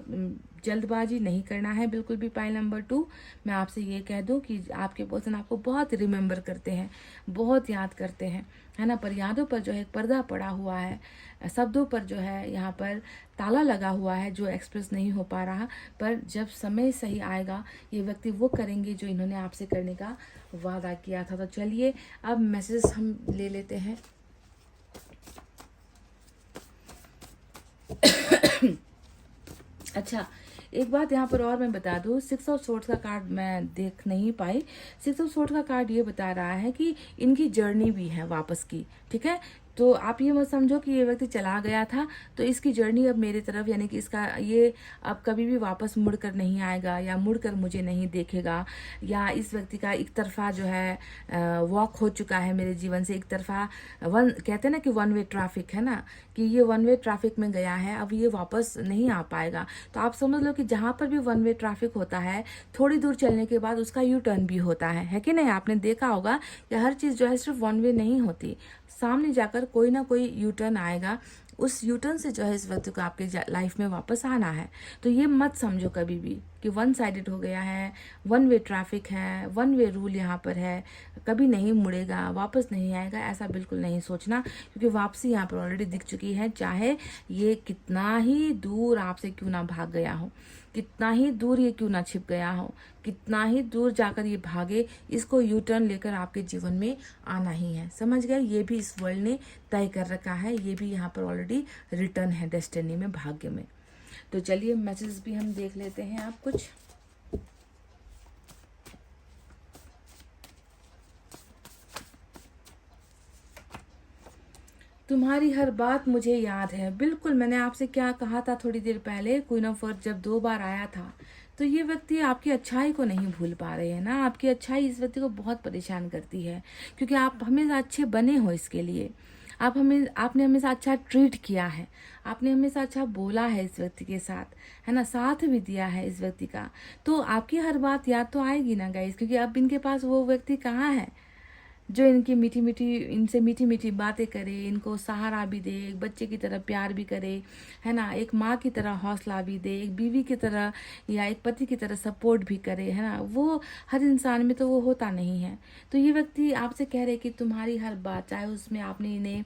जल्दबाजी नहीं करना है बिल्कुल भी। पाइल नंबर 2, मैं आपसे ये कह दूं कि आपके पर्सन आपको बहुत रिमेम्बर करते हैं, बहुत याद करते हैं, है ना। पर यादों पर जो है पर्दा पड़ा हुआ है, शब्दों पर जो है यहाँ पर ताला लगा हुआ है जो एक्सप्रेस नहीं हो पा रहा। पर जब समय सही आएगा ये व्यक्ति वो करेंगे जो इन्होंने आपसे करने का वादा किया था। तो चलिए अब मैसेज हम ले लेते हैं। अच्छा, एक बात यहाँ पर और मैं बता दूँ, 6 ऑफ सोर्ड्स का कार्ड मैं देख नहीं पाई। 6 ऑफ सोर्ड्स का कार्ड ये बता रहा है कि इनकी जर्नी भी है वापस की, ठीक है। तो आप ये मत समझो कि ये व्यक्ति चला गया था तो इसकी जर्नी अब मेरे तरफ, यानी कि इसका ये अब कभी भी वापस मुड़कर नहीं आएगा या मुड़कर मुझे नहीं देखेगा, या इस व्यक्ति का एक तरफा जो है वॉक हो चुका है मेरे जीवन से। एक तरफा कहते हैं ना कि वन वे ट्रैफिक, है ना, कि ये वन वे ट्रैफिक में गया है, अब ये वापस नहीं आ पाएगा। तो आप समझ लो कि जहाँ पर भी वन वे ट्रैफिक होता है थोड़ी दूर चलने के बाद उसका यू टर्न भी होता है कि नहीं। आपने देखा होगा कि हर चीज़ जो है सिर्फ वन वे नहीं होती, सामने जाकर कोई ना कोई यू टर्न आएगा, उस यू टर्न से जो है इस व्यक्ति को आपके लाइफ में वापस आना है। तो ये मत समझो कभी भी कि वन साइडेड हो गया है, वन वे ट्रैफिक है, वन वे रूल यहाँ पर है, कभी नहीं मुड़ेगा, वापस नहीं आएगा, ऐसा बिल्कुल नहीं सोचना, क्योंकि वापसी यहाँ पर ऑलरेडी दिख चुकी है। चाहे ये कितना ही दूर आपसे क्यों ना भाग गया हो, कितना ही दूर ये क्यों ना छिप गया हो, कितना ही दूर जाकर ये भागे, इसको यू टर्न लेकर आपके जीवन में आना ही है। समझ गए? ये भी इस वर्ल्ड ने तय कर रखा है, ये भी यहाँ पर ऑलरेडी रिटर्न है डेस्टिनी में, भाग्य में। तो चलिए मैसेज भी हम देख लेते हैं आप कुछ। तुम्हारी हर बात मुझे याद है। बिल्कुल, मैंने आपसे क्या कहा था थोड़ी देर पहले, क्वीन ऑफ अर्थ जब 2 बार आया था, तो ये व्यक्ति आपकी अच्छाई को नहीं भूल पा रहे हैं ना। आपकी अच्छाई इस व्यक्ति को बहुत परेशान करती है, क्योंकि आप हमेशा अच्छे बने हो इसके लिए। आपने हमेशा अच्छा ट्रीट किया है, आपने हमेशा अच्छा बोला है इस व्यक्ति के साथ, है ना, साथ भी दिया है इस व्यक्ति का। तो आपकी हर बात याद तो आएगी ना गाइस, क्योंकि अब इनके पास वो व्यक्ति कहाँ है जो इनसे मीठी मीठी बातें करे, इनको सहारा भी दे, एक बच्चे की तरह प्यार भी करे, है ना, एक माँ की तरह हौसला भी दे, एक बीवी की तरह या एक पति की तरह सपोर्ट भी करे, है ना। वो हर इंसान में तो वो होता नहीं है। तो ये व्यक्ति आपसे कह रहे कि तुम्हारी हर बात, चाहे उसमें आपने इन्हें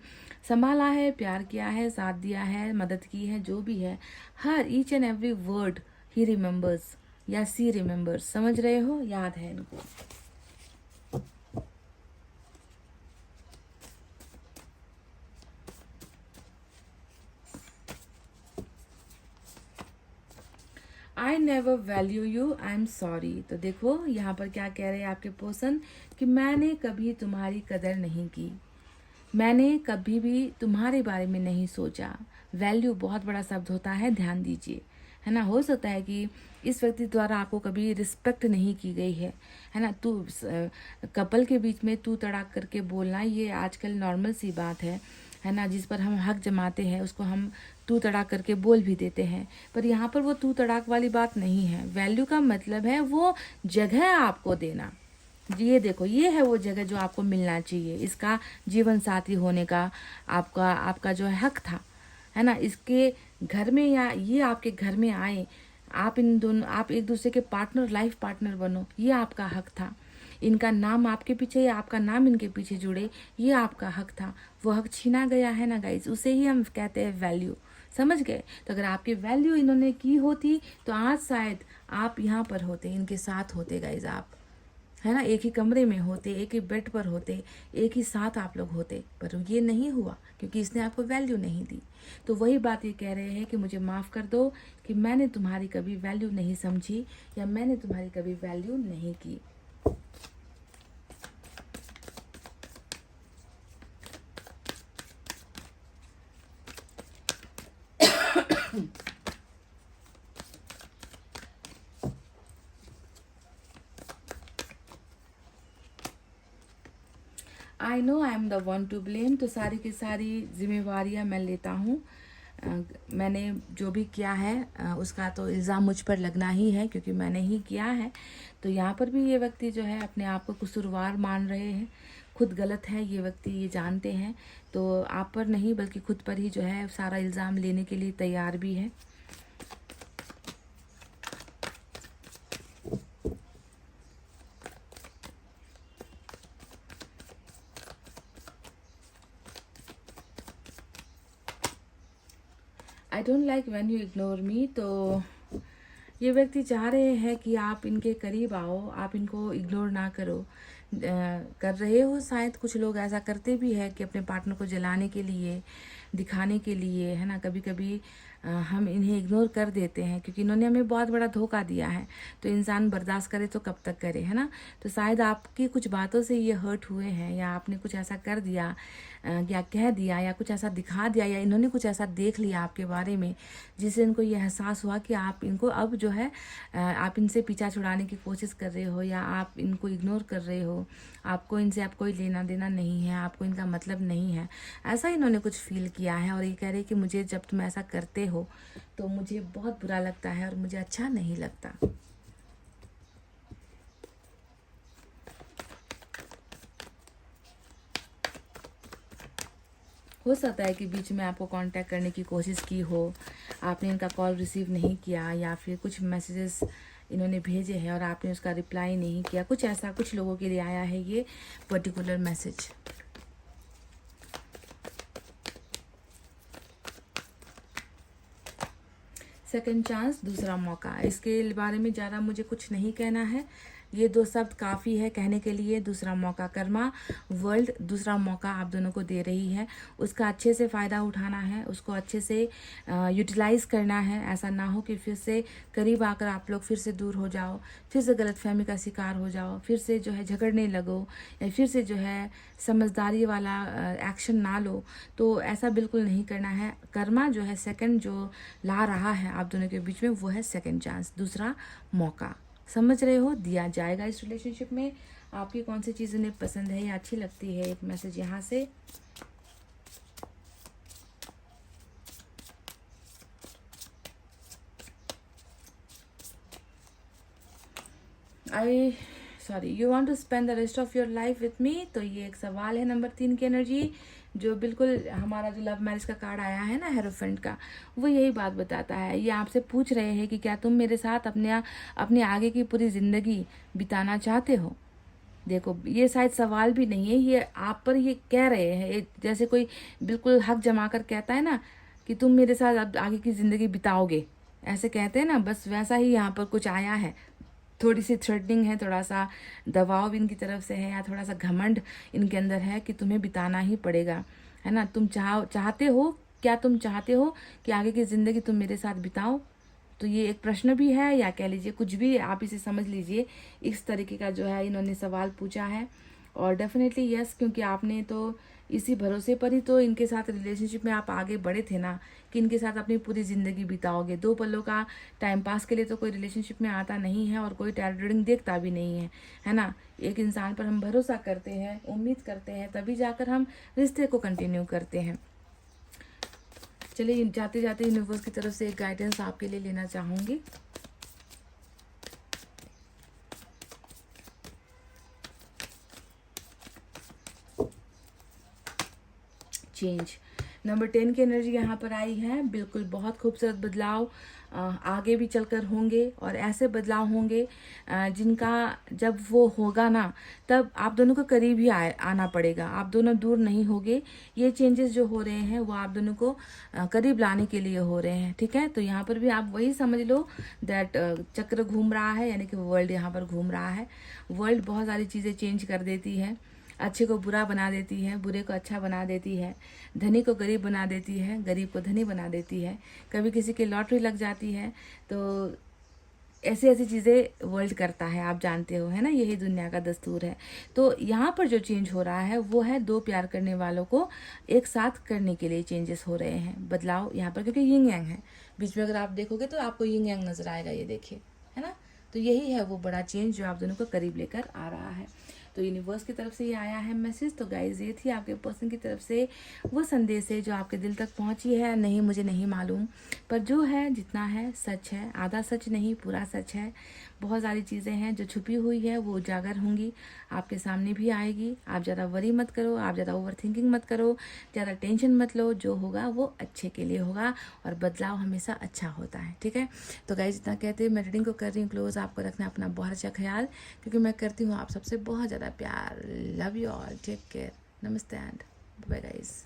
संभाला है, प्यार किया है, साथ दिया है, मदद की है, जो भी है, हर each and every word he remembers या सी रिमेम्बर्स। समझ रहे हो? याद है इनको। I never value you, I am sorry. तो देखो यहाँ पर क्या कह रहे हैं आपके पर्सन कि मैंने कभी तुम्हारी कदर नहीं की, मैंने कभी भी तुम्हारे बारे में नहीं सोचा। वैल्यू बहुत बड़ा शब्द होता है, ध्यान दीजिए, है ना। हो सकता है कि इस व्यक्ति द्वारा आपको कभी रिस्पेक्ट नहीं की गई है ना। तू कपल के बीच में तू तड़ाक करके बोलना ये आजकल नॉर्मल सी बात है ना। जिस पर हम हक जमाते हैं उसको हम तू तड़ाक करके बोल भी देते हैं, पर यहाँ पर वो तू तड़ाक वाली बात नहीं है। वैल्यू का मतलब है वो जगह आपको देना। ये देखो, ये है वो जगह जो आपको मिलना चाहिए, इसका जीवन साथी होने का आपका जो है हक था, है ना। इसके घर में या ये आपके घर में आए, आप एक दूसरे के पार्टनर, लाइफ पार्टनर बनो, ये आपका हक था। इनका नाम आपके पीछे या आपका नाम इनके पीछे जुड़े, ये आपका हक था। वो हक छीना गया है ना गाइस, उसे ही हम कहते हैं वैल्यू। समझ गए? तो अगर आपकी वैल्यू इन्होंने की होती तो आज शायद आप यहाँ पर होते, इनके साथ होते गाइस, आप, है ना, एक ही कमरे में होते, एक ही बेड पर होते, एक ही साथ आप लोग होते, पर ये नहीं हुआ क्योंकि इसने आपको वैल्यू नहीं दी। तो वही बात ये कह रहे हैं कि मुझे माफ़ कर दो कि मैंने तुम्हारी कभी वैल्यू नहीं समझी या मैंने तुम्हारी कभी वैल्यू नहीं की। I know I am the one two blame. तो सारी की सारी जिम्मेवारियाँ मैं लेता हूँ। मैंने जो भी किया है उसका तो इल्ज़ाम मुझ पर लगना ही है, क्योंकि मैंने ही किया है। तो यहाँ पर भी ये व्यक्ति जो है अपने आप को कसूरवार मान रहे हैं, खुद गलत है ये व्यक्ति, ये जानते हैं। तो आप पर नहीं बल्कि खुद पर ही जो है सारा इल्ज़ाम लेने के लिए तैयार भी है। I don't like when you ignore me. तो ये व्यक्ति चाह रहे हैं कि आप इनके करीब आओ, आप इनको इग्नोर ना करो। कर रहे हो शायद, कुछ लोग ऐसा करते भी है कि अपने पार्टनर को जलाने के लिए, दिखाने के लिए, है ना, कभी कभी हम इन्हें इग्नोर कर देते हैं क्योंकि इन्होंने हमें बहुत बड़ा धोखा दिया है। तो इंसान बर्दाश्त करे तो कब तक करे, है ना। तो शायद आपकी कुछ बातों से ये हर्ट हुए हैं, या आपने कुछ ऐसा कर दिया या कह दिया या कुछ ऐसा दिखा दिया, या इन्होंने कुछ ऐसा देख लिया आपके बारे में जिससे इनको ये एहसास हुआ कि आप इनको अब जो है आप इनसे पीछा छुड़ाने की कोशिश कर रहे हो, या आप इनको इग्नोर कर रहे हो, आपको इनसे अब कोई लेना देना नहीं है, आपको इनका मतलब नहीं है। ऐसा इन्होंने कुछ फील किया है और ये कह रहे हैं कि मुझे जब तुम ऐसा करते हो तो मुझे बहुत बुरा लगता है और मुझे अच्छा नहीं लगता। हो सकता है कि बीच में आपको कांटेक्ट करने की कोशिश की हो, आपने इनका कॉल रिसीव नहीं किया, या फिर कुछ मैसेजेस इन्होंने भेजे हैं और आपने उसका रिप्लाई नहीं किया। कुछ ऐसा कुछ लोगों के लिए आया है ये पर्टिकुलर मैसेज। सेकंड चांस, दूसरा मौका, इसके बारे में ज़्यादा मुझे कुछ नहीं कहना है। ये दो शब्द काफ़ी है कहने के लिए। दूसरा मौका, कर्मा वर्ल्ड दूसरा मौका आप दोनों को दे रही है। उसका अच्छे से फ़ायदा उठाना है, उसको अच्छे से यूटिलाइज़ करना है। ऐसा ना हो कि फिर से करीब आकर आप लोग फिर से दूर हो जाओ, फिर से गलतफहमी का शिकार हो जाओ, फिर से जो है झगड़ने लगो, या फिर से जो है समझदारी वाला एक्शन ना लो। तो ऐसा बिल्कुल नहीं करना है। कर्मा जो है सेकंड जो ला रहा है आप दोनों के बीच में, वो है सेकंड चांस, दूसरा मौका। समझ रहे हो, दिया जाएगा इस रिलेशनशिप में। आपकी कौन सी चीज़ उन्हें पसंद है या अच्छी लगती है, एक मैसेज यहाँ से। You want to spend the rest of your life with me. तो ये एक सवाल है नंबर 3 की एनर्जी, जो बिल्कुल हमारा जो लव मैरिज का कार्ड आया है ना हेरोफेंट का, वो यही बात बताता है। ये आपसे पूछ रहे हैं कि क्या तुम मेरे साथ अपने आगे की पूरी ज़िंदगी बिताना चाहते हो। देखो, ये शायद सवाल भी नहीं है, ये आप पर ये कह रहे हैं, जैसे कोई बिल्कुल हक जमा कर कहता है ना कि तुम मेरे साथ अब आगे की ज़िंदगी बिताओगे, ऐसे कहते हैं ना, बस वैसा ही यहाँ पर कुछ आया है। थोड़ी सी थ्रेटनिंग है, थोड़ा सा दबाव भी इनकी तरफ से है, या थोड़ा सा घमंड इनके अंदर है कि तुम्हें बिताना ही पड़ेगा, है ना। तुम चाहते हो, क्या तुम चाहते हो कि आगे की ज़िंदगी तुम मेरे साथ बिताओ। तो ये एक प्रश्न भी है, या कह लीजिए कुछ भी आप इसे समझ लीजिए। इस तरीके का जो है इन्होंने सवाल पूछा है। और डेफिनेटली यस, क्योंकि आपने तो इसी भरोसे पर ही तो इनके साथ रिलेशनशिप में आप आगे बढ़े थे ना, कि इनके साथ अपनी पूरी ज़िंदगी बिताओगे। 2 पलों का टाइम पास के लिए तो कोई रिलेशनशिप में आता नहीं है, और कोई टैरो रीडिंग देखता भी नहीं है ना। एक इंसान पर हम भरोसा करते हैं, उम्मीद करते हैं, तभी जाकर हम रिश्ते को कंटिन्यू करते हैं। चलिए, जाते जाते यूनिवर्स की तरफ से एक गाइडेंस आपके लिए लेना चाहूँगी। चेंज, नंबर 10 की एनर्जी यहाँ पर आई है। बिल्कुल बहुत खूबसूरत बदलाव आगे भी चलकर होंगे, और ऐसे बदलाव होंगे जिनका जब वो होगा ना, तब आप दोनों को करीब ही आना पड़ेगा। आप दोनों दूर नहीं होगे। ये चेंजेस जो हो रहे हैं वो आप दोनों को करीब लाने के लिए हो रहे हैं, ठीक है। तो यहाँ पर भी आप वही समझ लो दैट चक्र घूम रहा है, यानी कि वर्ल्ड यहाँ पर घूम रहा है। वर्ल्ड बहुत सारी चीज़ें चेंज कर देती है। अच्छे को बुरा बना देती है, बुरे को अच्छा बना देती है, धनी को गरीब बना देती है, गरीब को धनी बना देती है। कभी किसी की लॉटरी लग जाती है, तो ऐसी ऐसी चीज़ें वर्ल्ड करता है, आप जानते हो, है ना। यही दुनिया का दस्तूर है। तो यहाँ पर जो चेंज हो रहा है वो है 2 प्यार करने वालों को एक साथ करने के लिए चेंजेस हो रहे हैं, बदलाव यहाँ पर, क्योंकि यिंग यांग है बीच में। अगर आप देखोगे तो आपको यिंग यांग नजर आएगा, ये देखिए, है ना। तो यही है वो बड़ा चेंज जो आप दोनों को करीब लेकर आ रहा है। तो यूनिवर्स की तरफ से ये आया है मैसेज। तो गाइज, ये थी आपके पर्सन की तरफ से वो संदेश है जो आपके दिल तक पहुंची है। नहीं, मुझे नहीं मालूम, पर जो है जितना है सच है, आधा सच नहीं पूरा सच है। बहुत सारी चीज़ें हैं जो छुपी हुई है, वो उजागर होंगी, आपके सामने भी आएगी। आप ज़्यादा वरी मत करो, आप ज़्यादा ओवर थिंकिंग मत करो, ज़्यादा टेंशन मत लो। जो होगा वो अच्छे के लिए होगा, और बदलाव हमेशा अच्छा होता है, ठीक है। तो गाइज, जितना कहते हैं मैं रीडिंग को कर रही हूँ क्लोज। आपको रखना अपना बहुत अच्छा ख्याल, क्योंकि मैं करती हूँ आप सबसे बहुत ज़्यादा प्यार। Love you all, take care, नमस्ते एंड बाय गाइज।